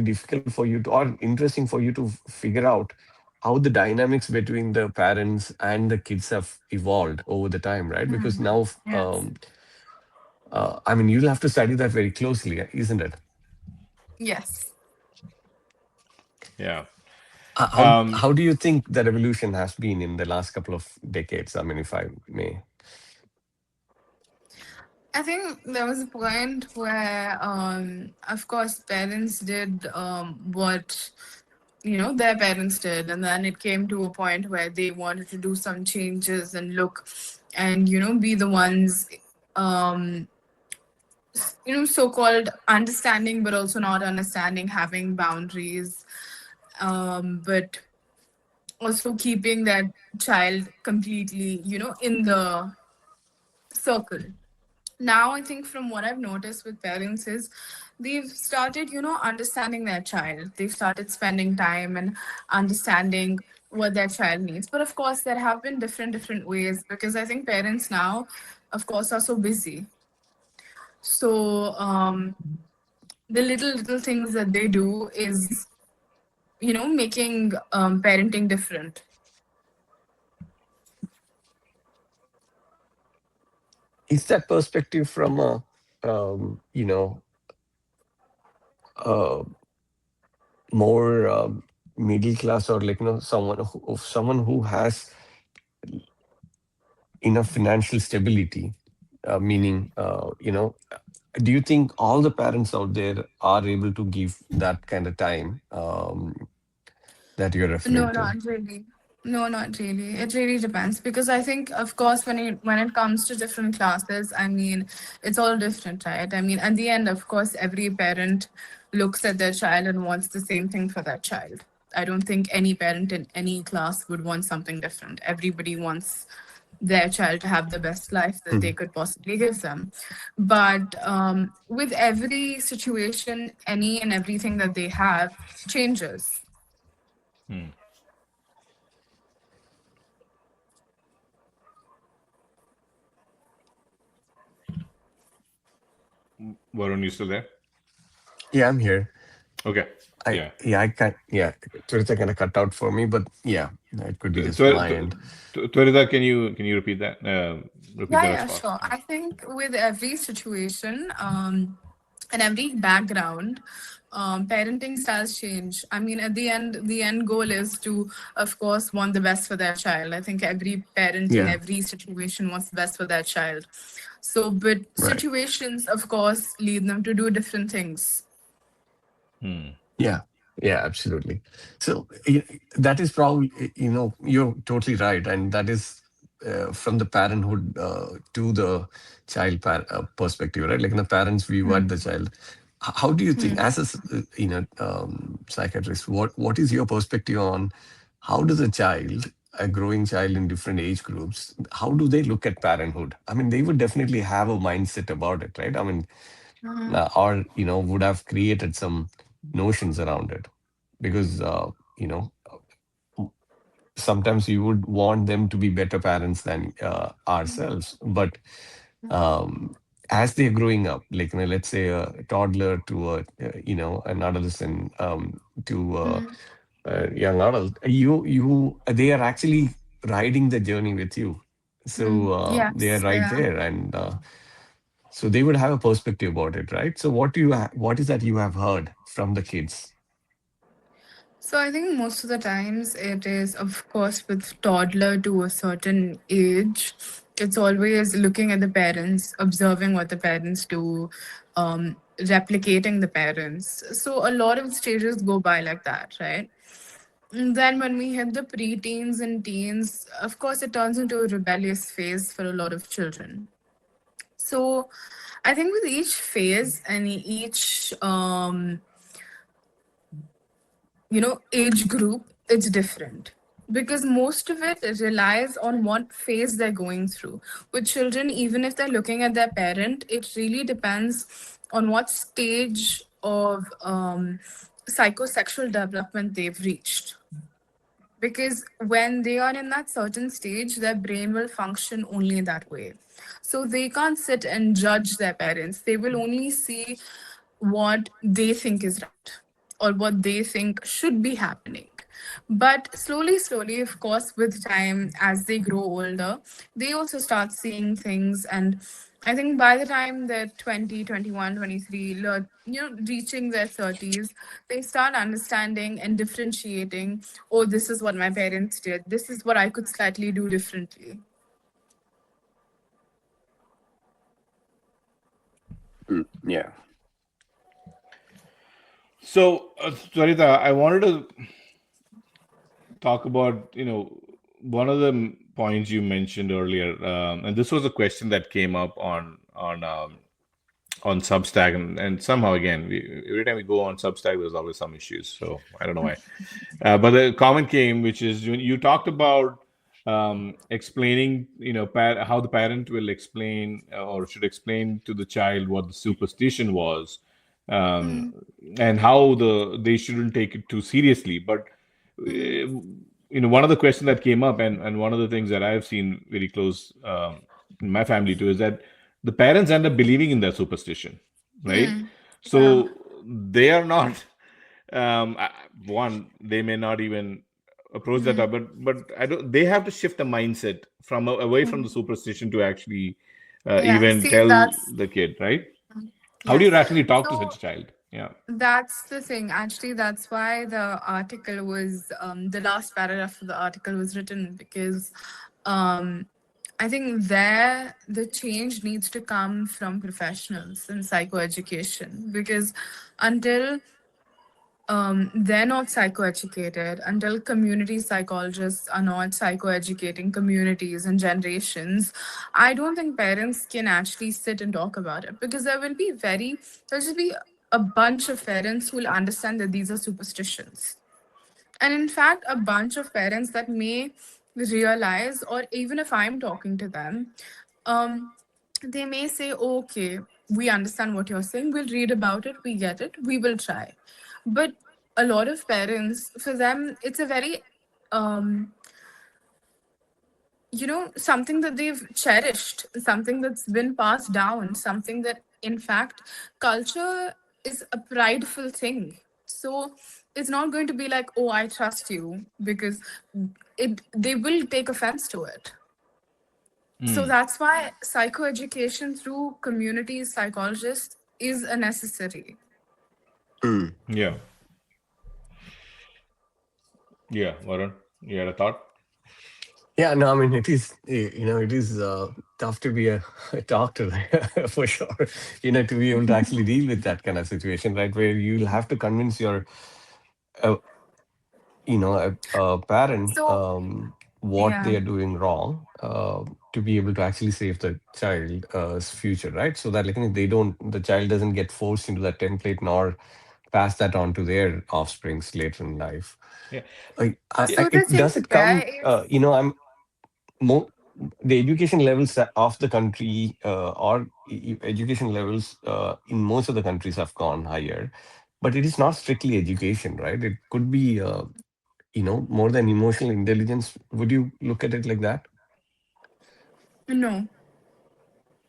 difficult for you to, or interesting for you to figure out how the dynamics between the parents and the kids have evolved over the time, right? Because now, Yes. I mean, you'll have to study that very closely, isn't it? Yes. Yeah. How do you think that evolution has been in the last couple of decades? I mean, if I may. I think there was a point where, of course, parents did what their parents did, and then it came to a point where they wanted to do some changes and look, and be the ones, um, so-called understanding, but also not understanding, having boundaries, but also keeping that child completely, in the circle. Now I think from what I've noticed with parents is they've started understanding their child, they've started spending time and understanding what their child needs. But of course there have been different ways, because I think parents now of course are so busy. So the little things that they do is making parenting different. Is that perspective from a, uh, more middle class, or, like, someone who has enough financial stability, meaning, do you think all the parents out there are able to give that kind of time, that you're No, referring to? not really. No, not really. It really depends because I think, of course, when it comes to different classes, I mean, it's all different, right? I mean, at the end, of course, every parent looks at their child and wants the same thing for that child. I don't think any parent in any class would want something different. Everybody wants their child to have the best life that they Mhm. could possibly give them. But with every situation, any and everything that they have changes. Hmm. Varun, you still there? Yeah, I'm here. Okay. I Yeah. yeah, I can't. Yeah, Twitter kind of cut out for me, but yeah, it could be just Tw- my end. Twarita, can you repeat that? Repeat Yeah, the yeah, response. sure. I think with every situation and every background, parenting styles change. I mean, at the end goal is to, of course, want the best for their child. I think every parent in Yeah, every situation wants the best for their child. So, but right. situations, of course, lead them to do different things. Hmm. Yeah, yeah, absolutely. So that is probably, you're totally right, and that is from the parenthood to the child perspective, right? Like in the parents' view at the child. How do you think, as a psychiatrist, what is your perspective on how does a child, a growing child in different age groups, how do they look at parenthood? I mean, they would definitely have a mindset about it, right? I mean, or would have created some notions around it because sometimes you would want them to be better parents than ourselves, but um, as they're growing up, like let's say a toddler to an adolescent, to a young adult, you they are actually riding the journey with you. So they are Yes, right yeah. there, and so they would have a perspective about it, right? So what do you what is that you have heard from the kids? So I think most of the times it is, of course, with toddler to a certain age, it's always looking at the parents, observing what the parents do, replicating the parents. So a lot of stages go by like that, right? And then when we hit the preteens and teens, of course, it turns into a rebellious phase for a lot of children. So I think with each phase and each age group, it's different because most of it relies on what phase they're going through. With children, even if they're looking at their parent, it really depends on what stage of psychosexual development they've reached, because when they are in that certain stage, their brain will function only that way. So they can't sit and judge their parents. They will only see what they think is right or what they think should be happening. But slowly, slowly, of course, with time, as they grow older, they also start seeing things. And I think by the time they're 20, 21, 23, reaching their 30s, they start understanding and differentiating, oh, this is what my parents did. This is what I could slightly do differently. Yeah. So, Twarita, I wanted to talk about one of the points you mentioned earlier, and this was a question that came up on Substack, and somehow again, every time we go on Substack, there's always some issues. So I don't know why. But the comment came, which is when you talked about explaining, how the parent will explain or should explain to the child what the superstition was, um, and how they shouldn't take it too seriously. But one of the questions that came up, and one of the things that I've seen very close in my family too, is that the parents end up believing in their superstition, right? Yeah. So they are not one, they may not even approach that up, but I don't they have to shift the mindset from away from the superstition to actually Yeah. even See, tell that's the kid, right? How do you yes. rationally talk to such So a child? Yeah. that's the thing. Actually, that's why the last paragraph of the article was written, because um, I think there the change needs to come from professionals in psychoeducation, because until they're not psychoeducated, until community psychologists are not psychoeducating communities and generations, I don't think parents can actually sit and talk about it, because there'll just be a bunch of parents who will understand that these are superstitions. And in fact, a bunch of parents that may realize, or even if I'm talking to them, um, they may say, "Oh, okay, we understand what you're saying. We'll read about it. We get it. We will try." But a lot of parents, for them, it's a very, um, something that they've cherished, something that's been passed down, something that, in fact, culture is a prideful thing. So it's not going to be like, "Oh, I trust you," because they will take offense to it. So Hmm. that's why psychoeducation through community psychologists is a necessary. Mm. Yeah. Yeah. Varun, you had a thought? Yeah, no, I mean, it is, it is tough to be a, a doctor for sure, to be able to actually deal with that kind of situation, right? Where you'll have to convince your, uh, a parent So what yeah. they are doing wrong, to be able to actually save the child's future, right? So that, like, the child doesn't get forced into that template, nor pass that on to their offsprings later in life. Yeah. So the It thing does it there come, is I'm more the education levels of the country, or education levels in most of the countries have gone higher, but it is not strictly education, right? It could be more than emotional intelligence. Would you look at it like that? no.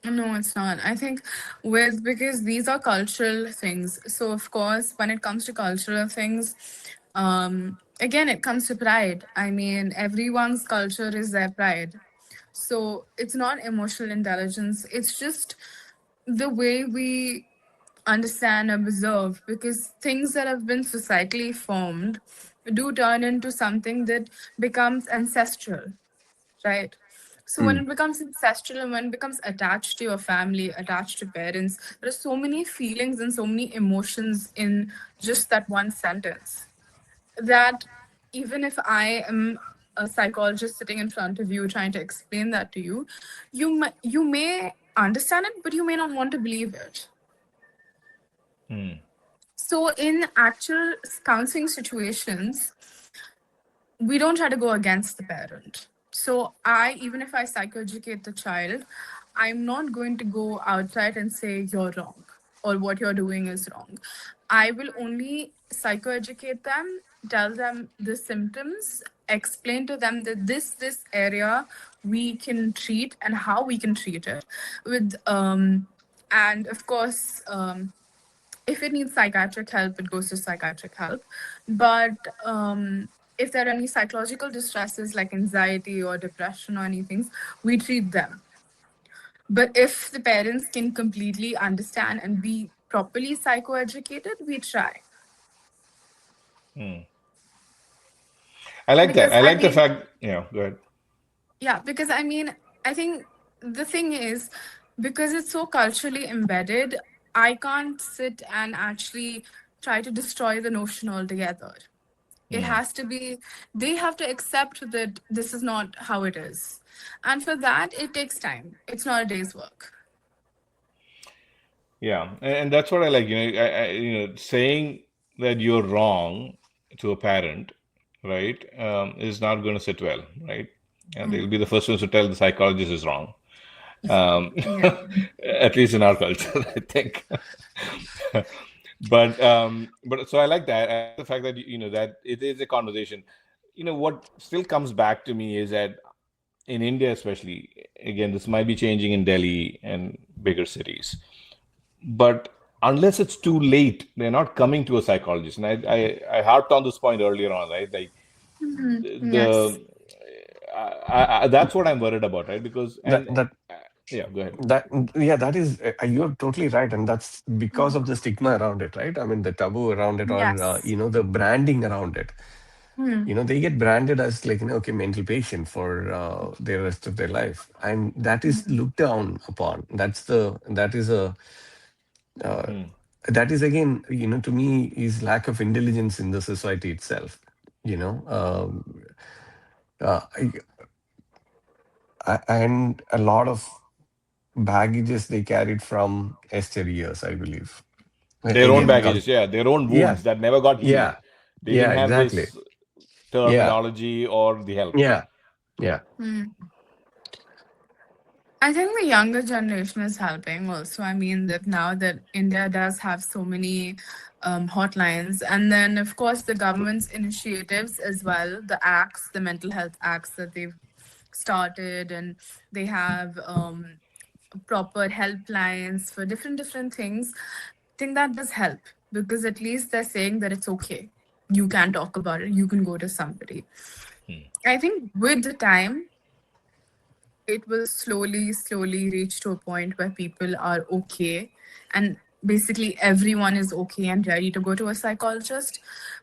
No, it's not. I think because these are cultural things. So of course, when it comes to cultural things, again, it comes to pride. I mean, everyone's culture is their pride. So it's not emotional intelligence. It's just the way we understand, observe, because things that have been societally formed do turn into something that becomes ancestral, right? So when Mm. it becomes ancestral and when it becomes attached to your family, attached to parents, there are so many feelings and so many emotions in just that one sentence, that even if I am a psychologist sitting in front of you trying to explain that to you, you may understand it, but you may not want to believe it. Hmm. So in actual counseling situations, we don't try to go against the parent. So even if I psychoeducate the child, I'm not going to go outside and say you're wrong or what you're doing is wrong. I will only psychoeducate them, tell them the symptoms, explain to them that this area we can treat and how we can treat it with and of course if it needs psychiatric help, it goes to psychiatric help. But if there are any psychological distresses like anxiety or depression or anything, we treat them. But if the parents can completely understand and be properly psychoeducated, we try. Hmm. I like that. Because I I like the mean, fact. Yeah. Go ahead. yeah, because I mean, I think the thing is, because it's so culturally embedded, I can't sit and actually try to destroy the notion altogether. It Hmm. has to be, they have to accept that this is not how it is. And for that, it takes time. It's not a day's work. Yeah, and that's what I like. Saying that you're wrong to a parent, right, is not going to sit well, right? And they'll be the first ones to tell the psychologist is wrong. Um, Yeah. at least in our culture, I think. But so I like that. I like the fact that that it is a conversation. What still comes back to me is that in India, especially, again, this might be changing in Delhi and bigger cities, but unless it's too late, they're not coming to a psychologist. And I harped on this point earlier on, right? Like Yes. the that's what I'm worried about, right? Because That and that uh, yeah, go ahead. that yeah, that is, you're totally right, and that's because of the stigma around it, right? I mean, the taboo around it, or Yes. the branding around it. They get branded as, like, okay, mental patient for the rest of their life, and that is looked down upon. That is a, Hmm. that is again, to me, is lack of intelligence in the society itself. You know, I, and a lot of baggages they carried from yesteryears, I believe. Their own Again, baggages, yeah, their own yeah, wounds that never got healed. yeah, They yeah, didn't have exactly. this Yeah, terminology or the help. yeah, yeah. Hmm. I think the younger generation is helping also. I mean, that now that India does have so many hotlines, and then, of course, the government's initiatives as well, the acts, the mental health acts that they've started, and they have proper helplines for different things. I think that does help because at least they're saying that it's okay. You can talk about it, you can go to somebody. I think with the time, it will slowly reach to a point where people are okay and basically everyone is okay and ready to go to a psychologist.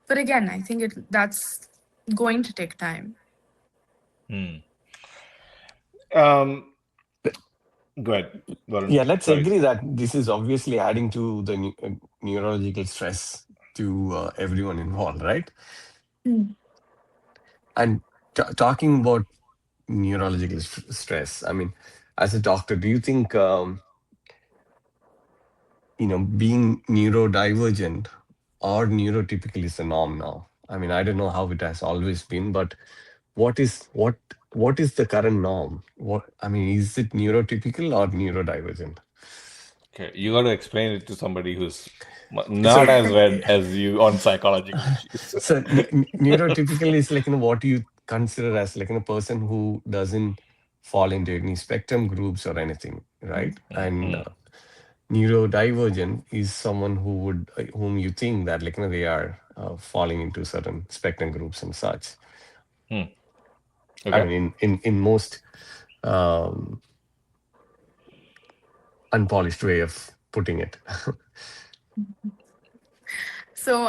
But again, I think that's going to take time. Hmm. Um, Go ahead, Varun. Yeah, let's Sorry. agree that this is obviously adding to the neurological stress to everyone involved, right? Mm. And talking about neurological stress, I mean, as a doctor, do you think being neurodivergent or neurotypical is the norm now? I mean, I don't know how it has always been, but what is the current norm? What I mean, is it neurotypical or neurodivergent? Okay, you got to explain it to somebody who's So, not as read as you on psychological issues. so neurotypical is like what you consider as like a person who doesn't fall into any spectrum groups or anything, right? And Hmm. neurodivergent is someone whom you think that they are falling into certain spectrum groups and such. Hmm. I Okay. mean, in most um, unpolished way of putting it. So,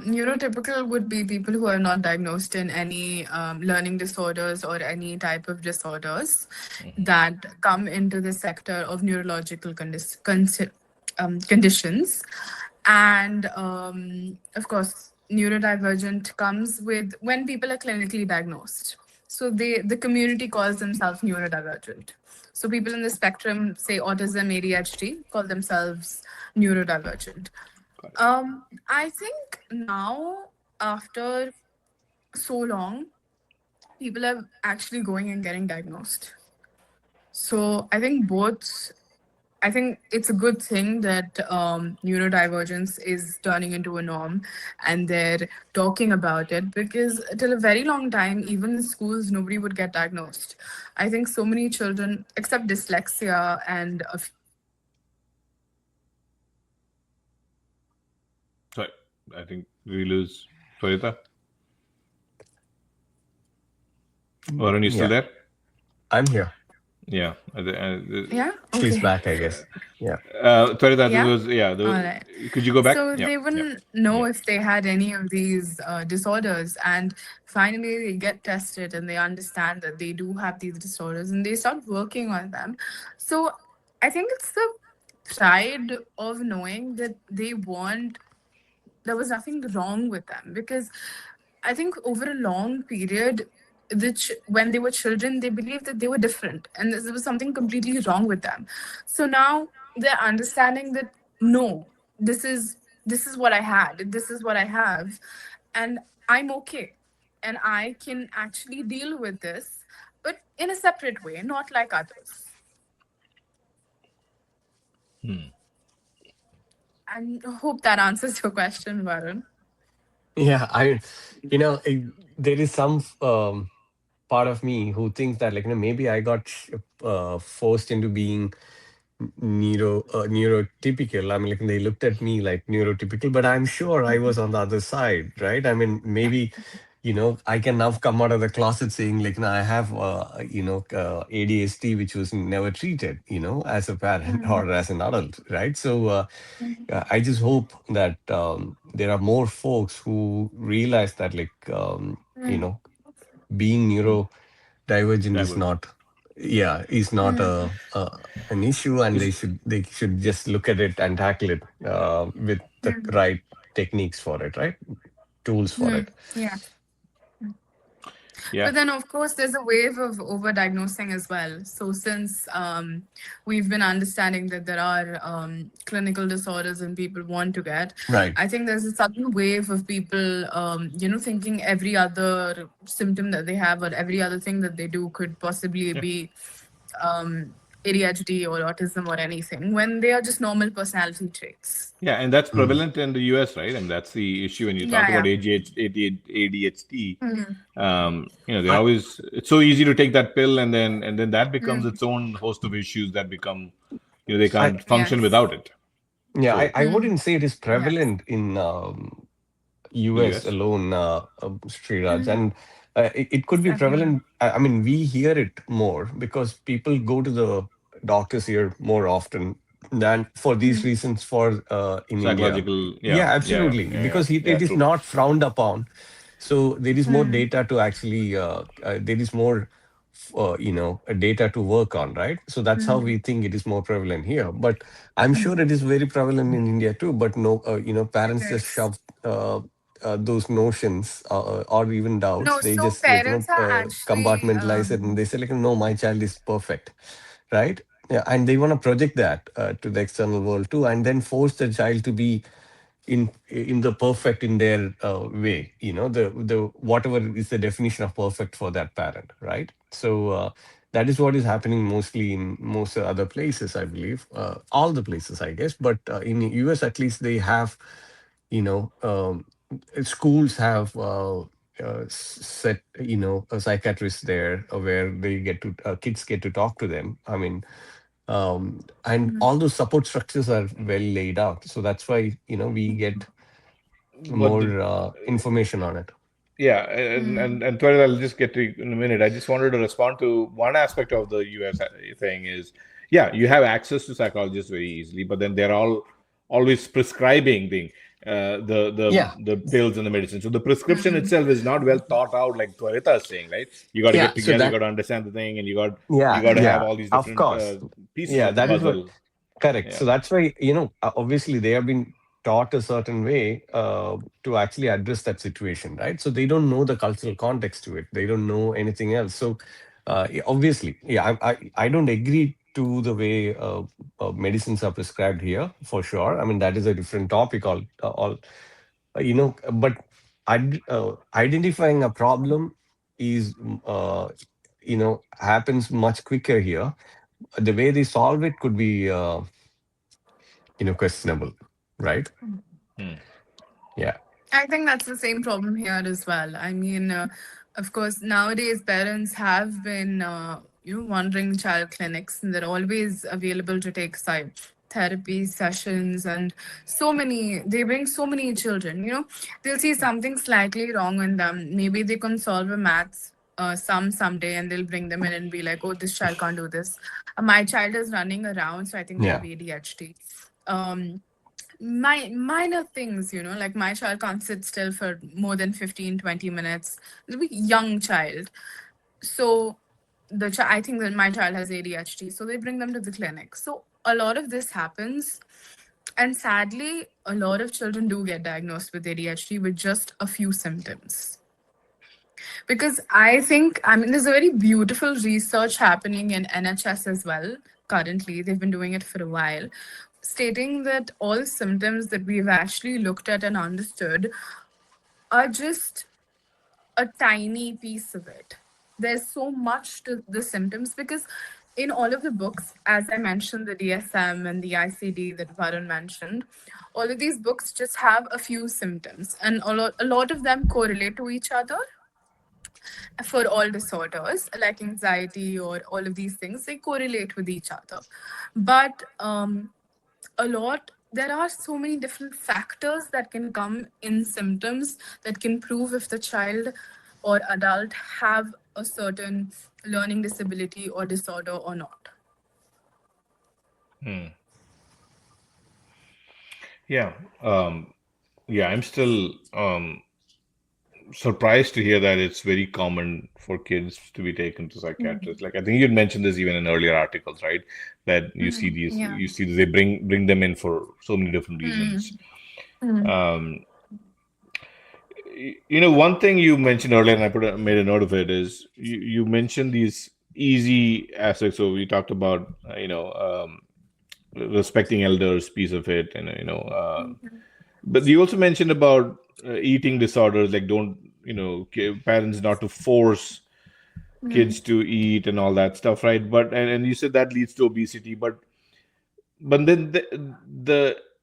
neurotypical would be people who are not diagnosed in any learning disorders or any type of disorders that come into the sector of neurological conditions. And of course, neurodivergent comes with when people are clinically diagnosed. So the community calls themselves neurodivergent. So people in the spectrum, say autism, ADHD, call themselves neurodivergent. Got it. I think now, after so long, people are actually going and getting diagnosed. So I think both. I think it's a good thing that neurodivergence is turning into a norm, and they're talking about it because till a very long time, even in schools, nobody would get diagnosed. I think so many children, except dyslexia and a few others, Sorry, I think we lose Tvarita. Varun, you still Yeah, there? I'm here. Yeah. yeah, She's okay. back, I guess. Yeah. Tvarita, there Yeah. was, yeah. All right. Could you go back? So Yeah. they Yeah. wouldn't know Yeah. if they had any of these disorders. And finally, they get tested and they understand that they do have these disorders and they start working on them. So I think it's the pride of knowing that they weren't, there was nothing wrong with them because I think over a long period, when they were children, they believed that they were different and there was something completely wrong with them. So now they're understanding that no, this is what I had, this is what I have, and I'm okay, and I can actually deal with this, but in a separate way, not like others. Hmm. And I hope that answers your question, Varun. Yeah, there is some part of me who thinks that maybe I got forced into being neurotypical. I mean, they looked at me like neurotypical, but I'm sure I was on the other side, right? I mean, maybe I can now come out of the closet saying I have ADHD, which was never treated, as a parent Mm, or as an adult, right? So I just hope that there are more folks who realize that being Hmm. neurodivergent is Divergent. not yeah, is not an issue, and Is they should just look at it and tackle it with the right techniques for it, right? Tools for it. Yeah. yeah. But then, of course, there's a wave of overdiagnosing as well. So, since we've been understanding that there are clinical disorders and people want to get, Right. I think there's a sudden wave of people, thinking every other symptom that they have or every other thing that they do could possibly Yeah. be um, ADHD or autism or anything when they are just normal personality traits. Yeah, and that's Mm. prevalent in the US, right? And that's the issue when you talk Yeah, about yeah. ADHD. Mhm. They I, always, it's so easy to take that pill, and then that becomes its own host of issues that become, they I, can't function Yes. without it. yeah, So I wouldn't say it is Yes. prevalent in the US US, alone, Sriraj, and it could be Exactly. prevalent. I mean, we hear it more because people go to the doctors here more often than for these reasons for in India. psychological, Yeah, yeah, yeah, absolutely, yeah, yeah, because yeah, it is true. not frowned upon. So there is more data to actually, there is more, data to work on, right? So that's how we think it is more prevalent here. But I'm sure it is very prevalent in India too. But no, It parents just is. shove those notions or even doubts. No, They so just parents are actually compartmentalize it, and they say like, no, my child is perfect, right? Yeah, and they want to project that to the external world too, and then force the child to be in the perfect in their way, the whatever is the definition of perfect for that parent, right? So that is what is happening mostly in most other places, I believe, all the places, I guess. But in US at least they have, you know schools have set, psychiatrists there, where they get to kids get to talk to them. I mean, and all those support structures are well laid out, so that's why we get But more information on it. yeah, and Twaril, I'll just get to you in a minute. I just wanted to respond to one aspect of the US thing is, yeah, you have access to psychologists very easily, but then they're always prescribing Yeah, the pills and the medicine. So the prescription itself is not well thought out, like Twarita is saying, right? You got to yeah, get so together, you that, got to understand the thing, and you yeah, got to have yeah, all these of different course. pieces Yeah, of the that is what, puzzle. correct. Yeah. So that's why, obviously they have been taught a certain way to actually address that situation, right? So they don't know the cultural context to it, they don't know anything else. So obviously, yeah, I don't agree to the way medicines are prescribed here, for sure. I mean, that is a different topic all but identifying a problem is happens much quicker here. The way they solve it could be questionable, right? Hmm. Yeah, I think that's the same problem here as well. I mean, of course, nowadays parents have been, wandering child clinics, and they're always available to take therapy sessions, and so many. They bring so many children. They'll see something slightly wrong in them. Maybe they can solve a maths someday, and they'll bring them in and be like, "Oh, this child can't do this. My child is running around, so I think they have yeah, ADHD." Minor things, like my child can't sit still for more than 15-20 minutes. It'll be young child. So I think that my child has ADHD, so they bring them to the clinic. So a lot of this happens, and sadly a lot of children do get diagnosed with ADHD with just a few symptoms. Because I mean, there's a very beautiful research happening in NHS as well. Currently, they've been doing it for a while, stating that all symptoms that we've actually looked at and understood are just a tiny piece of it. There's so much to the symptoms because in all of the books, as I mentioned, the DSM and the ICD that Varun mentioned, all of these books just have a few symptoms, and a lot of them correlate to each other for all disorders like anxiety or all of these things. They correlate with each other, but a lot there are so many different factors that can come in symptoms that can prove if the child or adult have a certain learning disability or disorder or not. Hmm. Yeah. Yeah, I'm still surprised to hear that it's very common for kids to be taken to Mm. psychiatrists. Like I think you'd mentioned this even in earlier articles, right? That Yeah. you see they bring them in for so many different reasons. Mm. Mm. Um, one thing you mentioned earlier, and made a note of it, is you mentioned these easy aspects. So we talked about respecting elders piece of it, and but you also mentioned about eating disorders, like don't parents not to force Mm. kids to eat and all that stuff, right? But and you said that leads to obesity, but then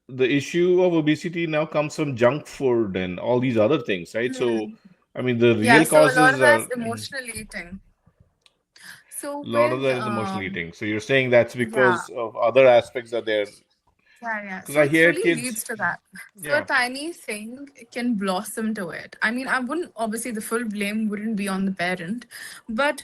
the issue of obesity now comes from junk food and all these other things, right? So Mm. I mean the Yeah, real so a lot causes of that's are emotional eating. So a lot of with that is emotional eating. So you're saying that's yeah, because of other aspects that they're yeah. because So I it hear really kids, leads to that. So a yeah. tiny thing can blossom to it. I mean, I wouldn't obviously the full blame wouldn't be on the parent, but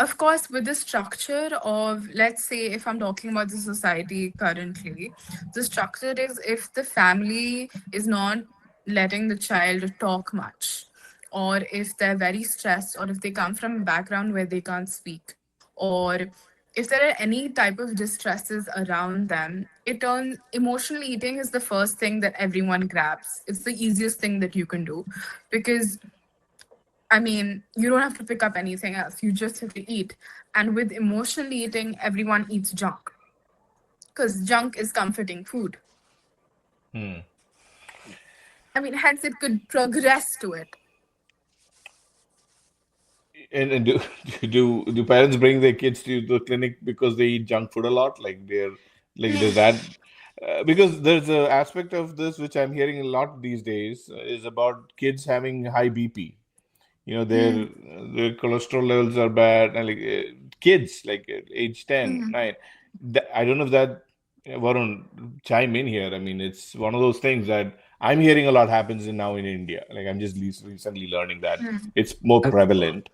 of course, with the structure of, let's say, if I'm talking about the society currently, the structure is if the family is not letting the child talk much, or if they're very stressed, or if they come from a background where they can't speak, or if there are any type of distresses around them, it turns emotional eating is the first thing that everyone grabs. It's the easiest thing that you can do because I mean, you don't have to pick up anything else. You just have to eat. And with emotional eating, everyone eats junk because junk is comforting food. Hmm. I mean, hence it could progress to it. And do parents bring their kids to the clinic because they eat junk food a lot? Like they're like does that because there's a aspect of this which I'm hearing a lot these days is about kids having high BP. Mm, Their cholesterol levels are bad, and like kids like age 10, mm, 9. I don't know if that Varun chime in here. I mean, it's one of those things that I'm hearing a lot happens now in India. Like I'm just recently learning that mm. it's more I, prevalent.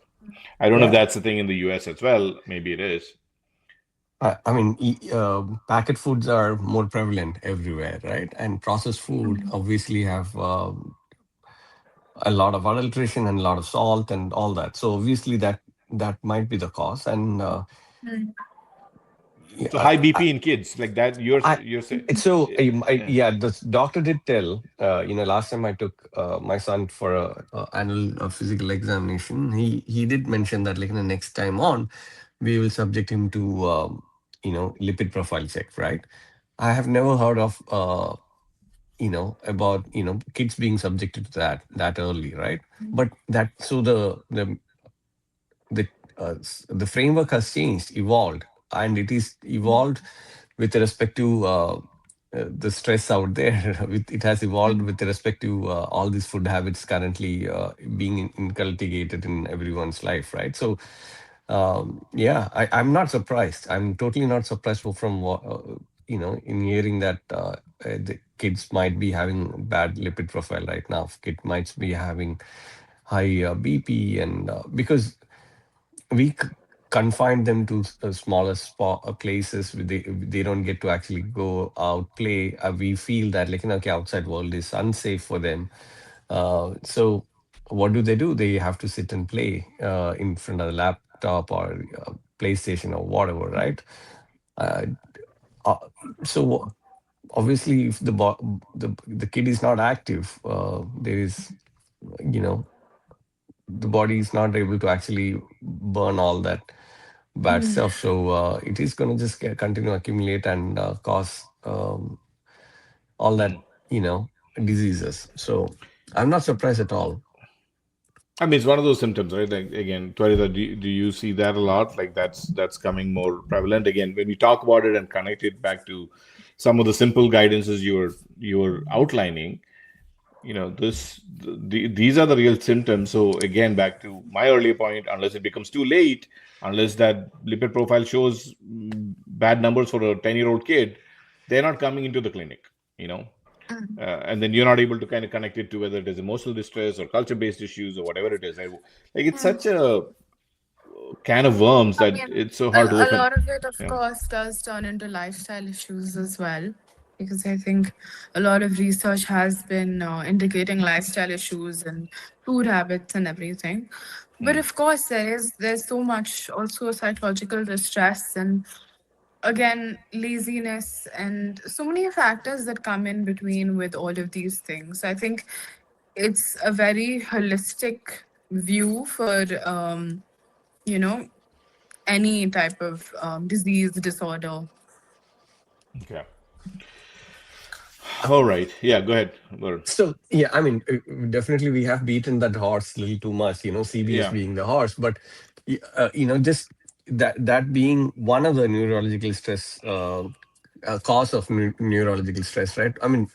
I don't know if yeah, that's the thing in the US as well. Maybe it is. I mean, packet foods are more prevalent everywhere, right? And processed food obviously have a lot of adulteration and a lot of salt and all that. So obviously that might be the cause. And Mm. So yeah, high BP in kids like that. I You're saying, so yeah. yeah, the doctor did tell. Last time I took my son for a annual physical examination, he did mention that like the next time on, we will subject him to lipid profile check, right? I have never heard of about kids being subjected to that early, right? But that so the the framework has changed, evolved, and it is evolved with respect to the stress out there. It has evolved with respect to all these food habits currently being inculcated in everyone's life, right? So yeah, I'm not surprised. I'm totally not surprised from what in hearing that the kids might be having bad lipid profile right now. Kid might be having high BP, and because we confine them to smaller places where they don't get to actually go out play. We feel that like okay, outside world is unsafe for them. So what do? They have to sit and play in front of the laptop or PlayStation or whatever, right? uh, uh, so obviously if the kid is not active, there is you know the body is not able to actually burn all that bad stuff. So it is going to just continue accumulate and cause all that diseases. So I'm not surprised at all. I mean, it's one of those symptoms, right? Like again, Twarita, do you see that a lot? Like that's coming more prevalent again when we talk about it and connect it back to some of the simple guidances you were outlining. These are the real symptoms. So again, back to my earlier point, unless it becomes too late, unless that lipid profile shows bad numbers for a 10-year-old kid, they're not coming into the clinic. You know, and then you're not able to kind of connect it to whether it is emotional distress or culture-based issues or whatever it is. Like it's such a can of worms I that mean, it's so hard to a open. lot of it, of Yeah. course, does turn into lifestyle issues as well. because I think a lot of research has been indicating lifestyle issues and food habits and everything. But of course, there's so much also psychological distress and again laziness and so many factors that come in between with all of these things. I think it's a very holistic view for you know any type of disease disorder. Okay. All right. Yeah, go ahead, Varun. So yeah, I mean, definitely we have beaten that horse a little too much, CBS Yeah. being the horse, but just that being one of the neurological stress cause of neurological stress, right? I mean,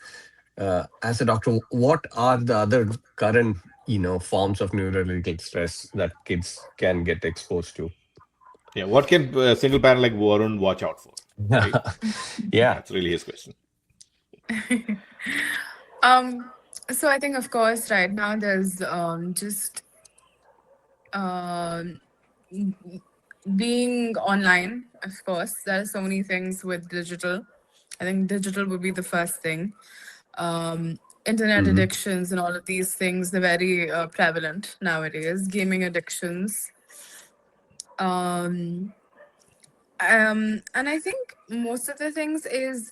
as a doctor, what are the other current forms of neurological stress that kids can get exposed to? Yeah. What can a single parent like Varun watch out for? Right. Yeah. That's really his question. Um, so I think, of course, right now there's just um being online. Of course, there are so many things with digital. I think digital would be the first thing. Internet Hmm. addictions and all of these things, they're very prevalent nowadays. Gaming addictions. Um, and I think most of the things is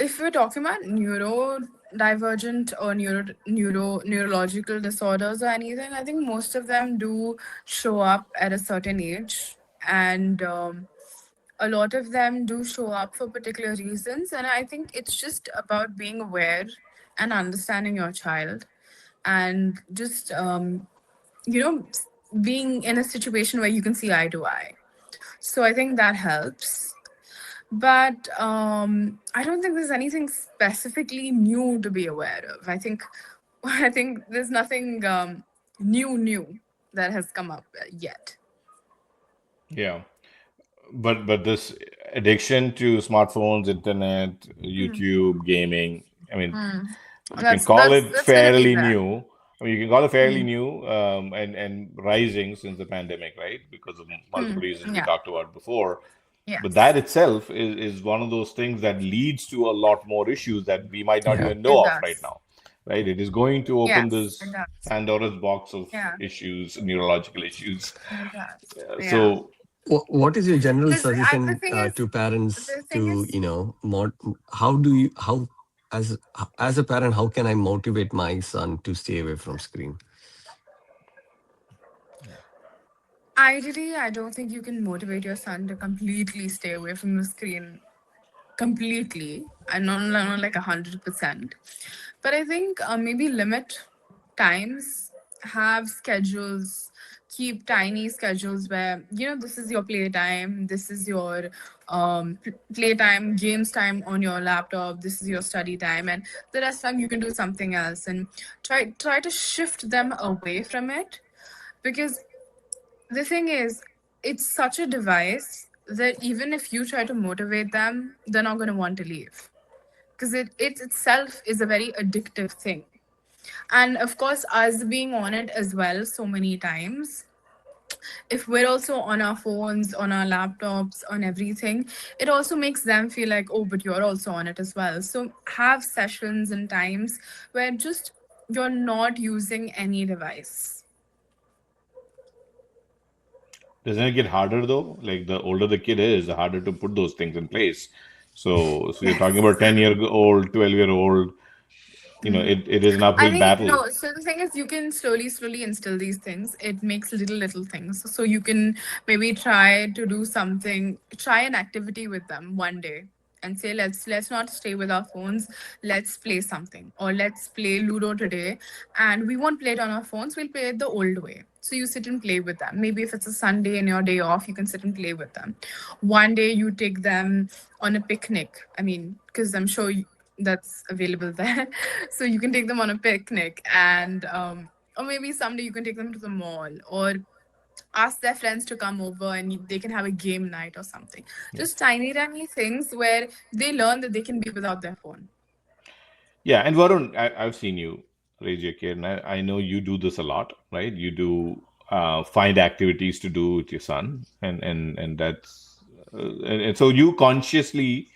if we're talking about neurodivergent or neurological disorders or anything, I think most of them do show up at a certain age, and a lot of them do show up for particular reasons. And I think it's just about being aware and understanding your child, and just you know being in a situation where you can see eye to eye. So I think that helps, but I don't think there's anything specifically new to be aware of. I think I think there's nothing new that has come up yet. Yeah. But this addiction to smartphones, internet, YouTube, gaming, I mean, you can call it That's gonna be fairly there. new. I mean, you can call it fairly new, and rising since the pandemic, right? Because of multiple reasons we Yeah. talked about before. But that Yes. itself is one of those things that leads to a lot more issues that we might not Yeah. even know It of right does. now, right? It is going to open Yes. It this does. Pandora's box of Yeah. issues, neurological issues. It does. Yeah. So What is your general Because the suggestion thing is, to parents the thing to, is, how do you, as as a parent, how can I motivate my son to stay away from screen? ideally, I don't think you can motivate your son to completely stay away from the screen completely. And not like 100%. But I think maybe limit times, have schedules, keep tiny schedules where, this is your playtime, this is your playtime, games time on your laptop, this is your study time, and the rest time you can do something else, and try to shift them away from it, because the thing is, it's such a device that even if you try to motivate them, they're not going to want to leave, because it itself is a very addictive thing. And of course, us being on it as well so many times, if we're also on our phones, on our laptops, on everything, it also makes them feel like, oh, but you're also on it as well. So have sessions and times where just you're not using any device. doesn't it get harder though? Like the older the kid is, the harder to put those things in place. So you're talking about Yes. 10-year-old, 12-year-old, it is an I uphill think battle. no. So the thing is, you can slowly instill these things. It makes little things. So you can maybe try to do something, try an activity with them one day, and say, let's not stay with our phones. Let's play something, or let's play Ludo today, and we won't play it on our phones. We'll play it the old way. So you sit and play with them. Maybe if it's a Sunday and your day off, you can sit and play with them. One day you take them on a picnic. I mean, because I'm sure that's available there. So you can take them on a picnic, and or maybe someday you can take them to the mall, or ask their friends to come over and they can have a game night or something. Yeah. Just tiny things where they learn that they can be without their phone. Yeah, and Varun, I've seen you raise your kid, and I know you do this a lot, right? You do find activities to do with your son, and that's and so you consciously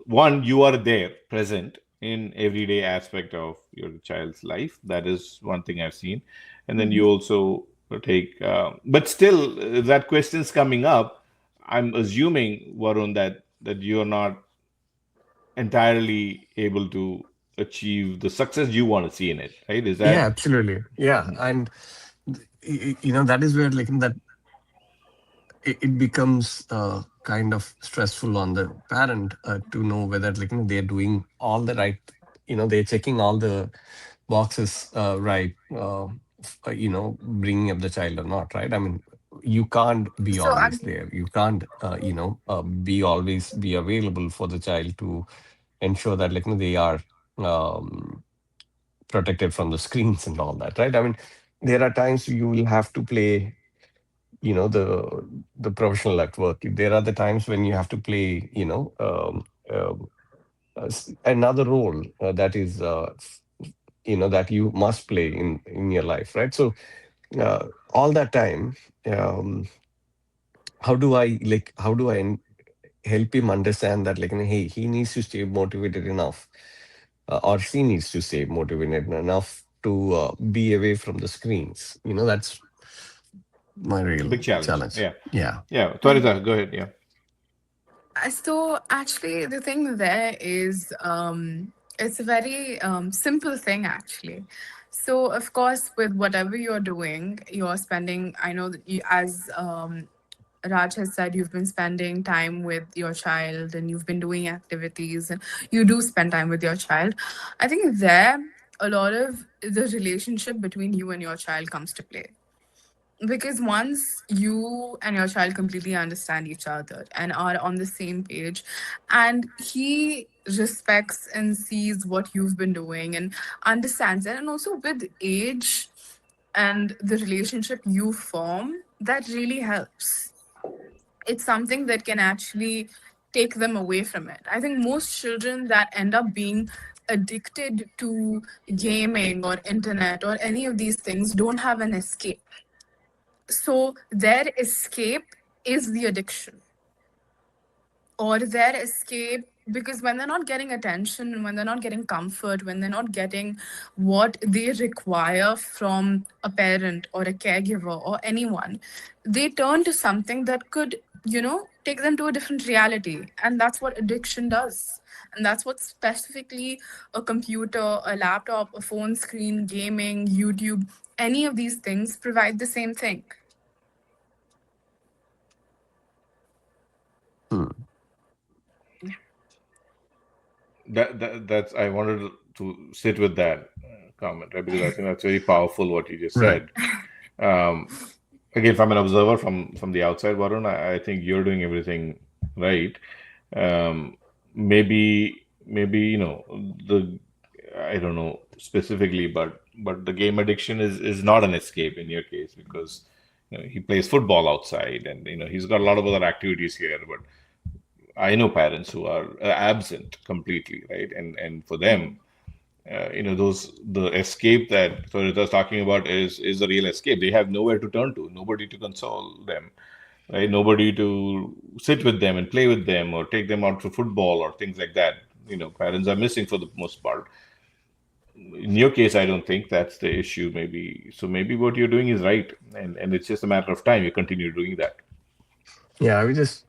one, you are there present in everyday aspect of your child's life. That is one thing I've seen. And then you Mhm. also take but still that question's coming up. I'm assuming, Varun, that you're not entirely able to achieve the success you want to see in it, right? Is Yeah, that absolutely. Yeah, and that is where like that it becomes kind of stressful on the parent to know whether like they're doing all the right, they're checking all the boxes right, bringing up the child or not, right? I mean, you can't be So I always mean, there. You can't be always be available for the child to ensure that like they are um, protected from the screens and all that, right? I mean, there are times you will have to play, the professional at work. There are the times when you have to play, another role that is that you must play in your life, right? So all that time, um, how do I help him understand that like, hey, he needs to stay motivated enough, or she needs to stay motivated enough to be away from the screens. That's my real big challenge? challenge. Yeah. Yeah. Yeah, mm, Twarita, go ahead. Yeah. so actually the thing there is it's a very simple thing actually. So of course with whatever you're doing, you're spending, I know that you, as Raj has said, you've been spending time with your child and you've been doing activities and you do spend time with your child. I think there a lot of the relationship between you and your child comes to play, because once you and your child completely understand each other and are on the same page, and he respects and sees what you've been doing and understands it, and also with age and the relationship you form, that really helps. It's something that can actually take them away from it. I think most children that end up being addicted to gaming or internet or any of these things don't have an escape. So their escape is the addiction, or their escape, because when they're not getting attention, when they're not getting comfort, when they're not getting what they require from a parent or a caregiver or anyone, they turn to something that could, take them to a different reality. And that's what addiction does. And that's what specifically a computer, a laptop, a phone screen, gaming, YouTube, any of these things provide the same thing. Hmm. That's I wanted to sit with that comment, right? Because I think that's very powerful what you just Right. said. Um, Again, from an observer from the outside, Varun, I think you're doing everything right. Um, maybe the I don't know specifically, but the game addiction is not an escape in your case, because he plays football outside, and he's got a lot of other activities here. But I know parents who are absent completely, right? And for them, those the escape that Tvarita is talking about is the real escape. They have nowhere to turn to, nobody to console them, right? Nobody to sit with them and play with them or take them out to football or things like that. Parents are missing for the most part. In your case, I don't think that's the issue. Maybe what you're doing is right, and it's just a matter of time you continue doing that. Yeah, I was just,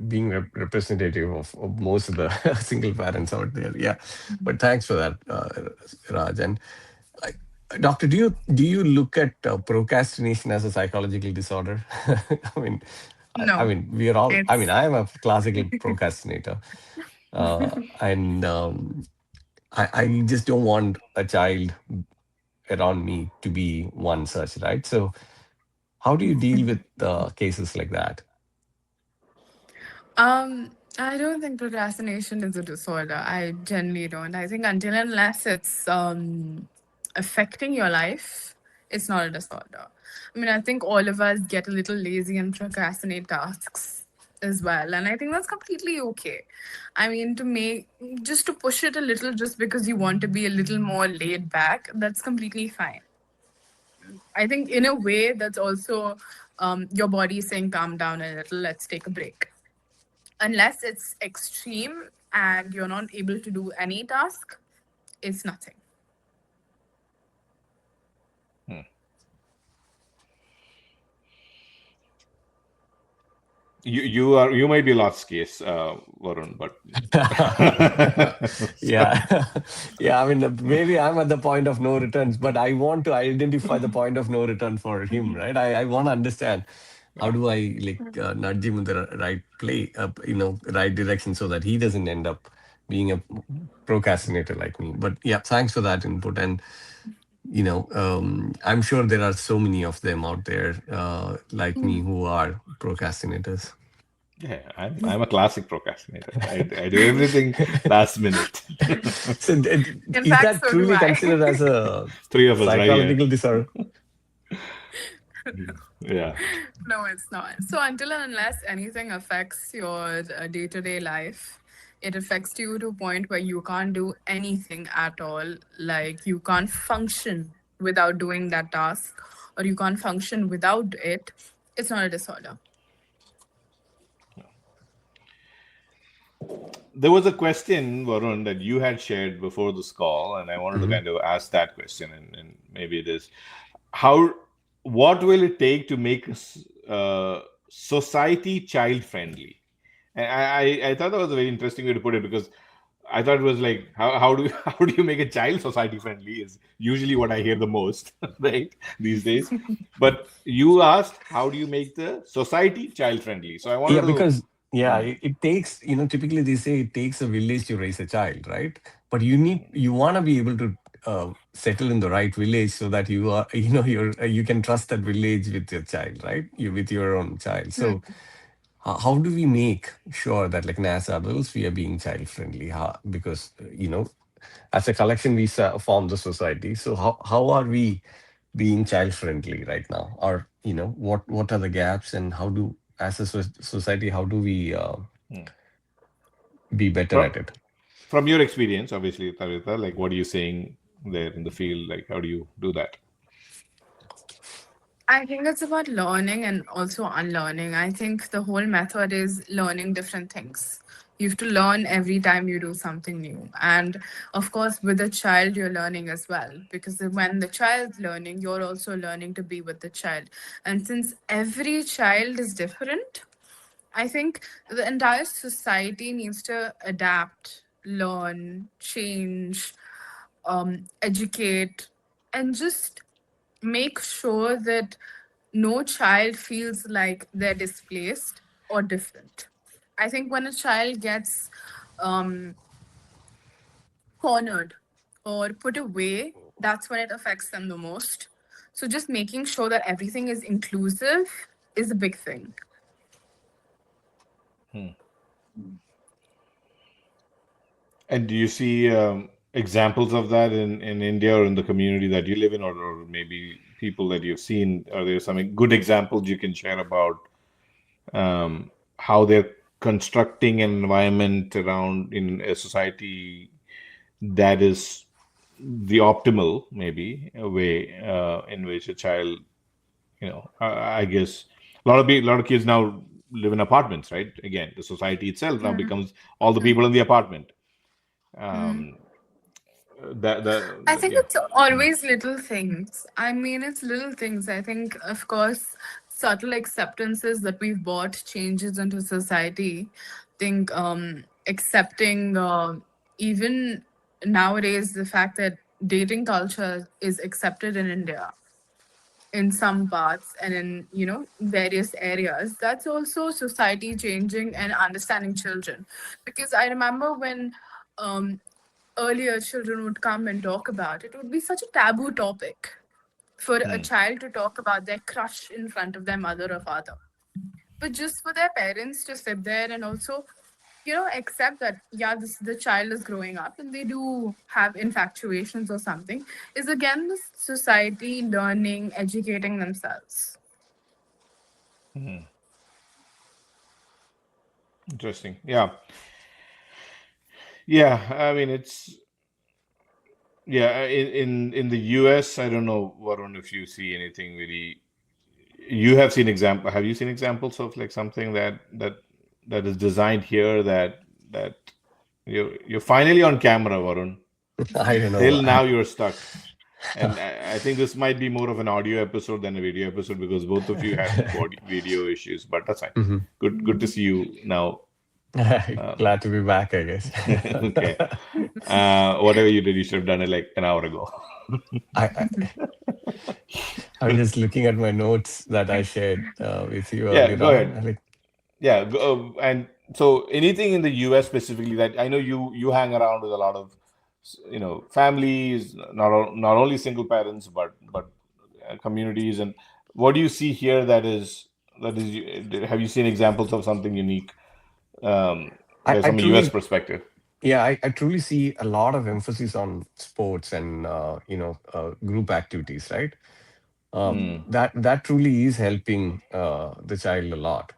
being representative of most of the single parents out there. Yeah, but thanks for that, Raj. And I, doctor, do you look at procrastination as a psychological disorder? I mean, I No, mean, we are all. I mean, it's I am a classical procrastinator, and I just don't want a child around me to be one such, right? So, how do you deal with cases like that? I don't think procrastination is a disorder. I generally don't. I think until and unless it's affecting your life, it's not a disorder. I mean, I think all of us get a little lazy and procrastinate tasks as well. And I think that's completely okay. I mean, just to push it a little just because you want to be a little more laid back, that's completely fine. I think in a way that's also your body saying, calm down a little, let's take a break. Unless it's extreme, and you're not able to do any task, it's nothing. Hmm. You might be lost case, Varun, but so, Yeah. Yeah, I mean, maybe I'm at the point of no returns, but I want to identify the point of no return for him, right? I want to understand how yeah. do I like nudge him in the right play, right direction so that he doesn't end up being a procrastinator like me. But yeah, thanks for that input. And I'm sure there are so many of them out there like me who are procrastinators. Yeah, I'm a classic procrastinator. I do everything last minute. So In is fact, that so do truly I. considered as a Three of us right here. psychological disorder? Yeah. No, it's not. So until and unless anything affects your day-to-day life, it affects you to a point where you can't do anything at all. Like you can't function without doing that task, or you can't function without it. It's not a disorder. There was a question, Varun, that you had shared before this call, and I wanted to Hmm. kind of ask that question, and maybe it is how, what will it take to make society child friendly? And I thought that was a very interesting way to put it, because I thought it was like how do how do you make a child society friendly is usually what I hear the most, right, these days. But you asked how do you make the society child friendly. So I wanted Yeah, to. because yeah, Hmm, it takes, typically they say it takes a village to raise a child, right? But you want to be able to settle in the right village so that you are, you can trust that village with your child, right? You with your own child. So how do we make sure that like as adults we are being child friendly? Because as a collection we form the society. So how are we being child friendly right now? Or what are the gaps, and how do as a society how do we hmm. be better From, at it? from your experience, obviously, Tavita, like what are you saying there in the field? Like how do you do that? I think it's about learning and also unlearning. I think the whole method is learning different things. You have to learn every time you do something new. And of course, with a child, you're learning as well. Because when the child's learning, you're also learning to be with the child. And since every child is different, I think the entire society needs to adapt, learn, change, educate, and just make sure that no child feels like they're displaced or different. I think when a child gets um, cornered or put away, that's when it affects them the most. So just making sure that everything is inclusive is a big thing. Hmm. And do you see examples of that in India or in the community that you live in, or maybe people that you've seen? Are there some good examples you can share about how they're constructing an environment around in a society that is the optimal, maybe, a way in which a child, I guess a lot of kids now live in apartments, right? Again, the society itself now becomes all the people in the apartment. Um, I think yeah. it's always little things. I mean, it's little things. I think, of course, subtle acceptances that we've brought changes into society. Think accepting even nowadays the fact that dating culture is accepted in India in some parts and in various areas. That's also society changing and understanding children, because I remember when um, earlier children would come and talk about it, would be such a taboo topic for a Hmm. child to talk about their crush in front of their mother or father. But just for their parents to sit there and also, accept that, yeah, the child is growing up and they do have infatuations or something, is again the society learning, educating themselves. Hmm. Interesting. Yeah. Yeah. I mean, it's yeah. In the US, I don't know, Varun, if you see anything really. You have seen example. Have you seen examples of like something that is designed here that You're finally on camera, Varun. I don't know. Till now, you're stuck. And I think this might be more of an audio episode than a video episode because both of you had video issues, but that's fine. Mhm. Good to see you now. Glad to be back, I guess. Okay. Whatever you did, you should have done it like an hour ago. I, I I'm just looking at my notes that I shared with you Yeah, earlier go on. ahead. I like, Yeah, and so anything in the US specifically that I know you hang around with a lot of families, not only single parents but communities, and what do you see here that is have you seen examples of something unique I from a US truly, perspective? yeah, I truly see a lot of emphasis on sports and group activities, right? Hmm. That truly is helping the child a lot.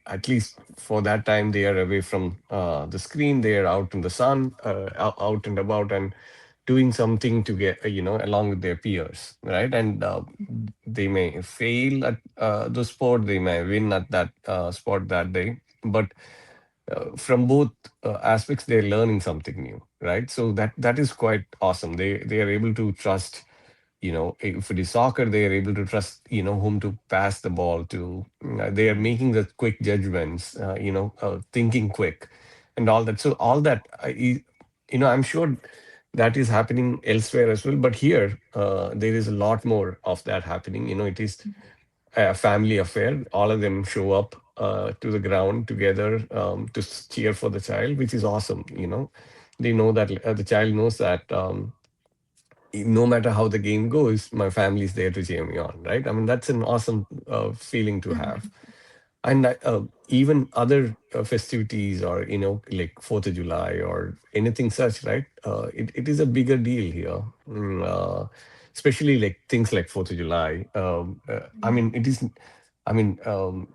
At least for that time they are away from the screen, they are out in the sun, out and about, and doing something to get along with their peers, right? And they may fail at the sport, they may win at that sport that day, but from both aspects they're learning something new, right? So that is quite awesome. They are able to trust, if it is soccer, they are able to trust, whom to pass the ball to. They are making the quick judgments, thinking quick and all that. So all that, I'm sure that is happening elsewhere as well. But here, there is a lot more of that happening. It is a family affair. All of them show up to the ground together to cheer for the child, which is awesome. They know that the child knows that. No matter how the game goes, my family is there to cheer me on, right? I mean, that's an awesome feeling to have. And even other festivities, or like 4th of July or anything such, right? It is a bigger deal here. Especially like things like 4th of July. I mean, it is. I mean,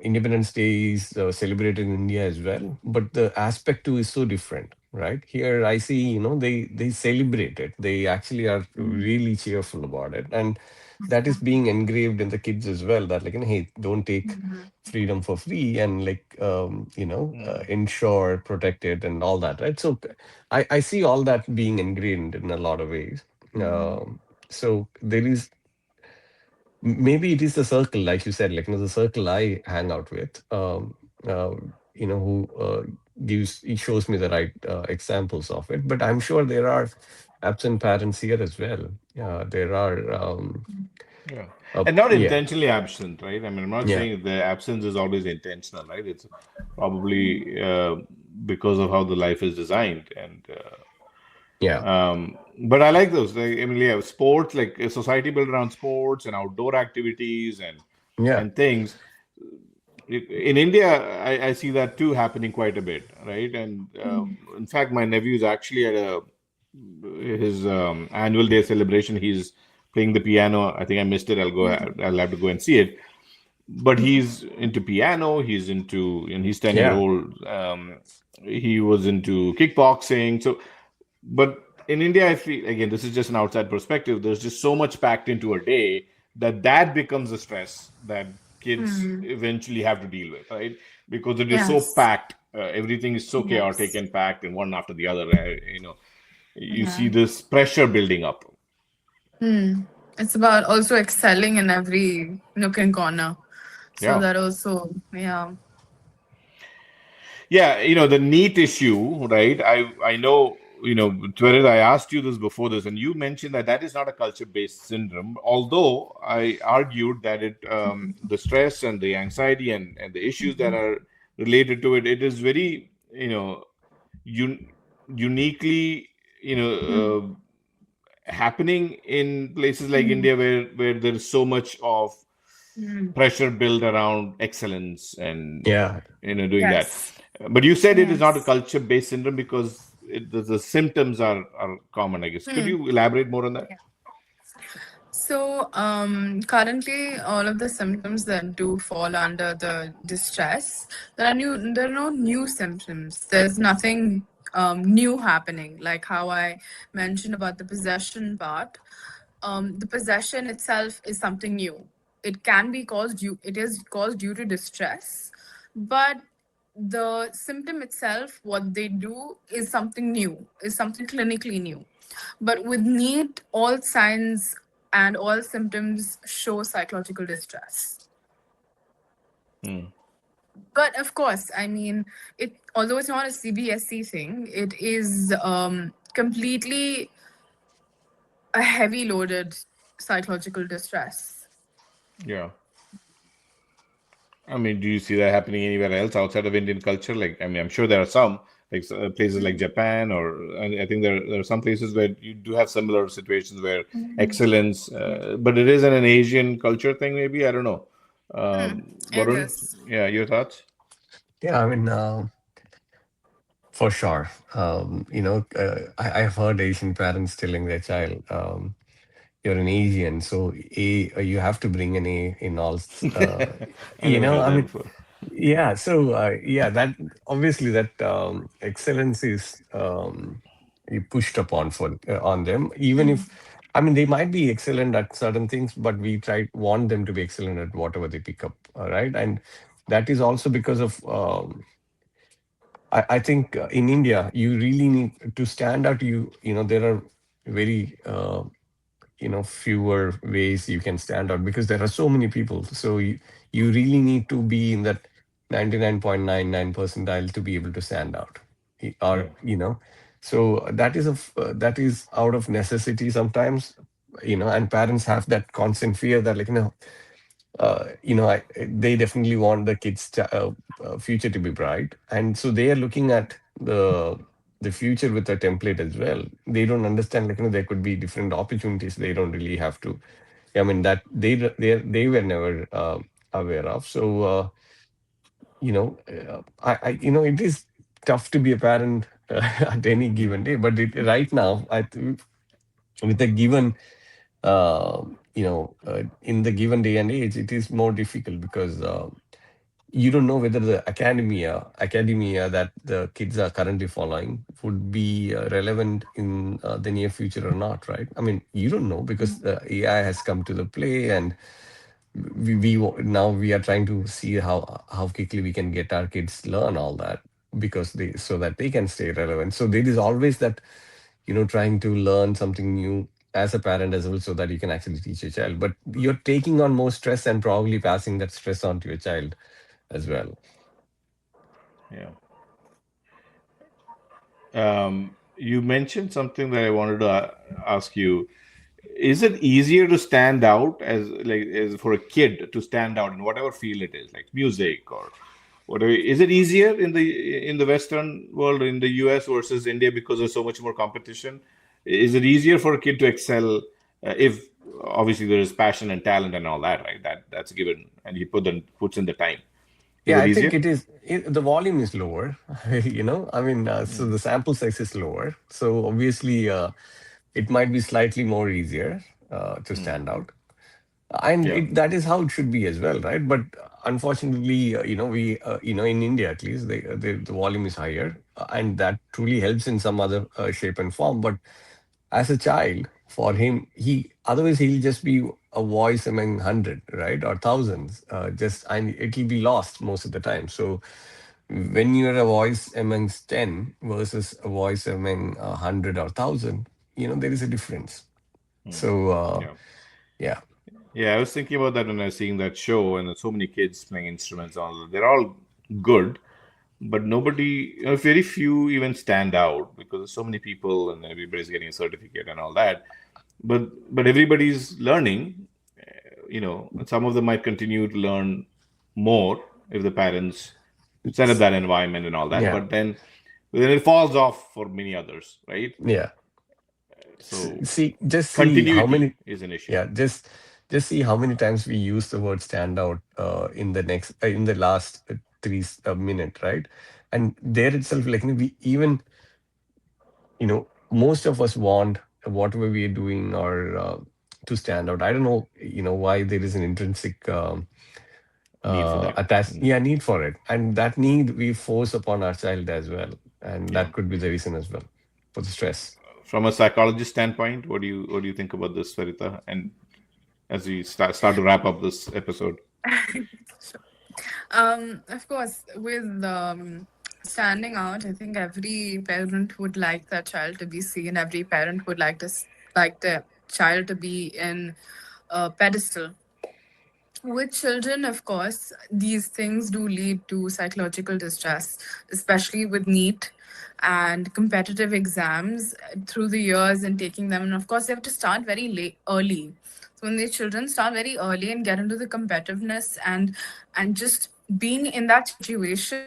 Independence Day is celebrated in India as well, but the aspect too is so different, right? Here, I see, they celebrate it. They actually are really cheerful about it, and that is being engraved in the kids as well. That like, hey, don't take freedom for free, and like, Mm. ensure, protect it, and all that, right? So, I see all that being ingrained in a lot of ways. So there is. Maybe it is the circle, like you said, like the circle I hang out with, uh, who gives it shows me the right examples of it. But I'm sure there are absent parents here as well. There are, Yeah. And not yeah, intentionally absent, right? I mean, I'm not yeah, saying the absence is always intentional, right? It's probably because of how the life is designed. And yeah, but I like those. Like, I mean, yeah, sports, like a society built around sports and outdoor activities yeah. and things. In India, I see that too happening quite a bit, right? And in fact, my nephew is actually at his annual day celebration. He's playing the piano. I think I missed it. I'll have to go and see it. But he's into piano. And he's 10 year Yeah, old. He was into kickboxing. So, but in India, I feel again, this is just an outside perspective. There's just so much packed into a day that becomes a stress that kids eventually have to deal with, right? Because it is so Yes. packed. Everything is so chaotic Yes. and packed, and one after the other. You Yeah. see this pressure building up. It's about also excelling in every nook and corner. So Yeah. that also, yeah. Yeah, the NEET issue, right? I know, Twitter, I asked you this before this, and you mentioned that is not a culture-based syndrome. Although I argued that the stress and the anxiety and the issues that are related to it, it is very, un uniquely, you know, happening in places like India where there is so much of pressure built around excellence and yeah. doing that. Yes. But you said it is not a Yes. culture based syndrome because the symptoms are common, I guess. Could you elaborate more on that? So, currently, all of the symptoms that do fall under the distress, there are no new symptoms. There's nothing new happening. Like how I mentioned about the possession part, the possession itself is something new. It is caused due to distress, but the symptom itself, what they do, is something new, is something clinically new. But with NEET, all signs and all symptoms show psychological distress. Hmm. But of course, I mean, it, although it's not a CBSE thing, it is completely a heavy loaded psychological distress. Yeah. I mean, do you see that happening anywhere else outside of Indian culture? Like, I mean, I'm sure there are some, like places like Japan, or I think there are some places where you do have similar situations where excellence, but it is an Asian culture thing, maybe. I don't know. It Varun, is. yeah, your thoughts? Yeah, I mean, for sure. I've heard Asian parents telling their child, "You're an Asian, so you have to bring an A in all." I never heard I that mean, before. yeah. So yeah, that obviously that excellence is pushed upon for on them. Even if, I mean, they might be excellent at certain things, but we want them to be excellent at whatever they pick up, right? And that is also because of. I think in India, you really need to stand out. There are very fewer ways you can stand out because there are so many people. So you really need to be in that 99.99 percentile to be able to stand out. Yeah, Or so that is out of necessity sometimes. And parents have that constant fear that, like, they definitely want the kids' future to be bright, and so they are looking at the future with a template as well. They don't understand, like, there could be different opportunities. They don't really have to. I mean, that they were never aware of. So it is tough to be a parent at any given day. But right now, with a given in the given day and age, it is more difficult because you don't know whether the academia that the kids are currently following would be relevant in the near future or not, right? I mean, you don't know because the AI has come to the play, and now we are trying to see how quickly we can get our kids learn all that because they so that they can stay relevant. So there is always that trying to learn something new as a parent as well, so that you can actually teach your child. But you're taking on more stress and probably passing that stress on to your child as well. yeah. You mentioned something that I wanted to ask you. Is it easier to stand out as for a kid to stand out in whatever field it is, like music or whatever? Is it easier in the Western world, in the US versus India, because there's so much more competition? Is it easier for a kid to excel if obviously there is passion and talent and all that, right? That's given, and he puts in the time. Is Yeah, it I think easier? the volume is lower. I mean, so Mm. the sample size is lower. So obviously, it might be slightly more easier to Mm. stand out. And Yeah. that is how it should be as well, right? But unfortunately, we in India at least, the volume is higher, and that truly helps in some other shape and form. But as a child, for him, he otherwise he'll just be a voice among hundred, right, or thousands, just, and it'll be lost most of the time. So when you're a voice amongst 10 versus a voice among 100 or 1,000, there is a difference. Mm. So Yeah. yeah. Yeah, I was thinking about that when I was seeing that show, and there's so many kids playing instruments. All they're all good, but nobody, very few even stand out because there's so many people, and everybody's getting a certificate and all that. But everybody's learning. And some of them might continue to learn more if the parents set up that environment and all that. Yeah, But then it falls off for many others, right? yeah. So See, just see how continuity many. is an issue. Yeah, just see how many times we use the word standout in the last minute, right? And there itself, like, we even, most of us want whatever we are doing or to stand out. I don't know, why there is an intrinsic Need for that. yeah, need for it, and that need we force upon our child as well, and Yeah. that could be the reason as well for the stress. From a psychologist standpoint, what do you think about this, Sarita? And as we start to wrap up this episode. Of course, with standing out, I think every parent would like their child to be seen. Every parent would like like their child to be in a pedestal. With children, of course, these things do lead to psychological distress, especially with NEET and competitive exams through the years and taking them. And of course, they have to start very late, early. So when the children start very early and get into the competitiveness and just being in that situation,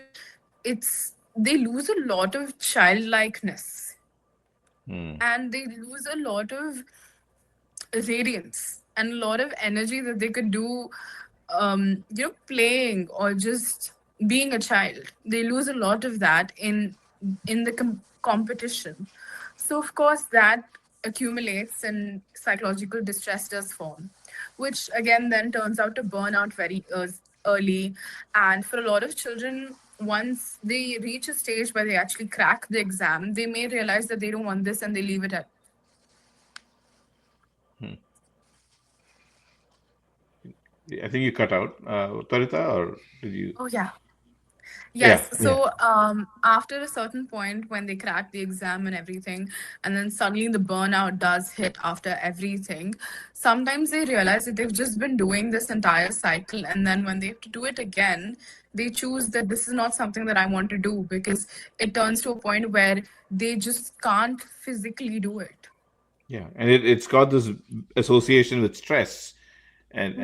it's they lose a lot of childlikeness Hmm. and they lose a lot of radiance and a lot of energy that they could do playing or just being a child. They lose a lot of that in the competition. So of course that accumulates and psychological distress does form, which again then turns out to burn out very early. And for a lot of children, once they reach a stage where they actually crack the exam, they may realize that they don't want this and they leave it at. Hmm. I think you cut out, Tvarita, or did you? Oh yeah. Yeah. Yes. Yeah. So after a certain point, when they crack the exam and everything, and then suddenly the burnout does hit after everything, sometimes they realize that they've just been doing this entire cycle. And then when they have to do it again, they choose that this is not something that I want to do because it turns to a point where they just can't physically do it. Yeah, and it's got this association with stress, and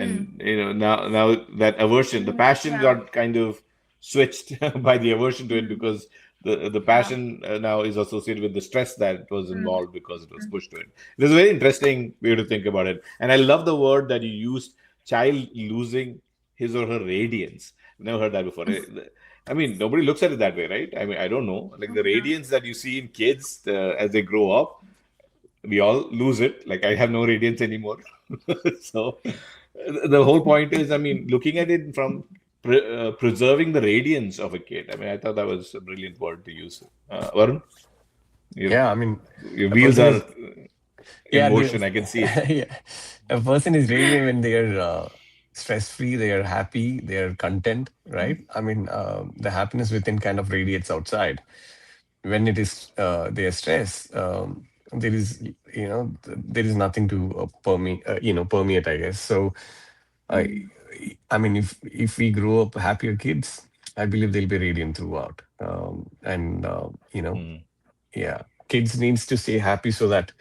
now that aversion, the passion Yeah. got kind of switched by the aversion to it, because the Yeah. passion now is associated with the stress that was involved because it was pushed to it. It is a very interesting way to think about it, and I love the word that you used, child losing his or her radiance. I've never heard that before. I mean, nobody looks at it that way, right? I mean, I don't know, like the Yeah. radiance that you see in kids as they grow up, we all lose it. Like I have no radiance anymore. So the whole point is, I mean, looking at it from preserving the radiance of a kid. I mean, I thought that was a brilliant word to use. Varun, your Yeah, I mean, your a wheels person are is in yeah, motion. I can see it. yeah. A person is radiant when they are stress free, they are happy, they are content, right? I mean, the happiness within kind of radiates outside. When it is they are stressed, there is there is nothing to permeate, I guess. So I I mean, if we grow up happier kids, I believe they'll be radiant throughout. And Hmm. yeah, kids needs to stay happy so that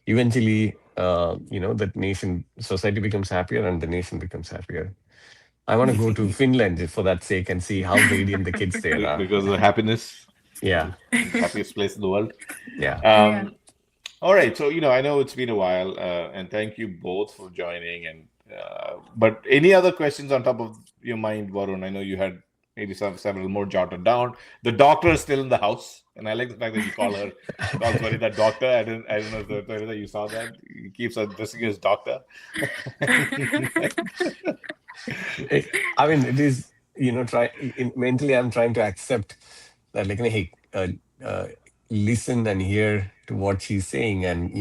eventually that nation society becomes happier and the nation becomes happier. I want to go to Finland for that sake and see how radiant the kids there are. Because of the happiness, Yeah, happiest place in the world. yeah. Yeah. Um, All right. So, I know it's been a while, and thank you both for joining. And but any other questions on top of your mind, Varun? I know you had maybe several more jotted down. The doctor is still in the house, and I like the fact that you call Tvarita doctor. I don't know if Tvarita, you saw that. He keeps addressing you as doctor. I mean, it is, mentally, I'm trying to accept that, like, hey, uh, listen and hear to what she's saying and,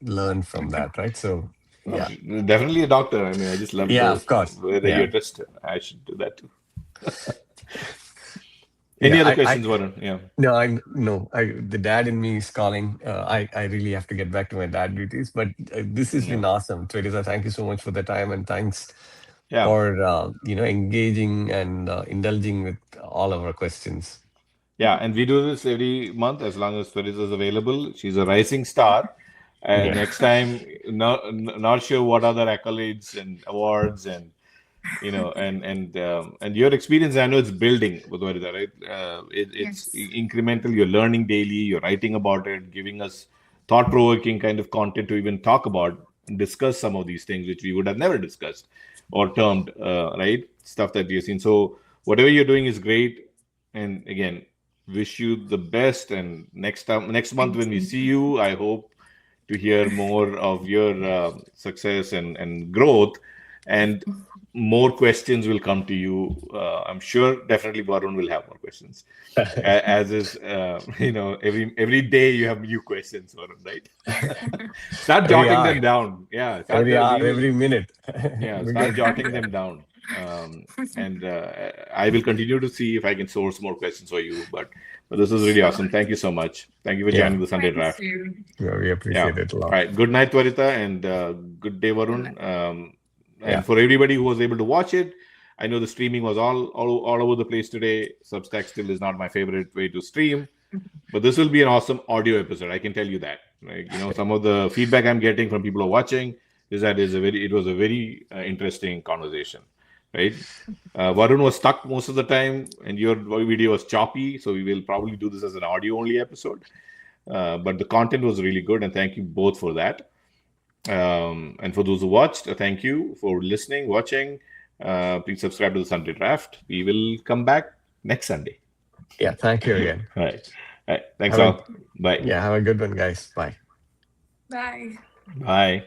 learn from that, right? So, No, yeah. definitely a doctor. I mean, I just love Yeah, the of course. way that you Yeah. addressed her. I should do that too. Any Yeah. other questions, Varun? Yeah. No, no, the dad in me is calling. I really have to get back to my dad duties, but this has Yeah. been awesome. Teresa, thank you so much for the time and thanks Yeah. for, engaging and indulging with all of our questions. Yeah, and we do this every month as long as Theresa is available. She's a rising star. And Yeah. next time, not sure what other accolades and awards and and your experience. I know it's building with Theresa, right? It's Yes. incremental. You're learning daily. You're writing about it, giving us thought-provoking kind of content to even talk about and discuss some of these things which we would have never discussed or termed, right? Stuff that we've seen. So whatever you're doing is great. And again, wish you the best. And next month Thank when we you. see you, I hope to hear more of your success and growth, and more questions will come to you. I'm sure definitely Varun will have more questions. As is, every day you have new questions, Varun, right? Start Every jotting hour, them down. Yeah, every hour, every minute. yeah, We're start going to do jotting that. them down. And I will continue to see if I can source more questions for you. But this is really Sure. awesome. Thank you so much. Thank you for Yeah, joining the Sunday Thanks, Draft. you. yeah, we Yeah. appreciate it a All lot. right. Good night, Tvarita, and good day, Good Varun. night. Yeah, And for everybody who was able to watch it, I know the streaming was all over the place today. Substack still is not my favorite way to stream, but this will be an awesome audio episode. I can tell you that. Like, some of the feedback I'm getting from people who are watching is that it was a very interesting conversation, right? Varun was stuck most of the time, and your video was choppy, so we will probably do this as an audio only episode. But the content was really good, and thank you both for that. And for those who watched, thank you for listening, watching. Please subscribe to the Sunday Draft. We will come back next Sunday. yeah. Thank you again. All right. All right. Thanks, Have a all. Bye. Yeah, have a good one, guys. Bye. Bye. Bye.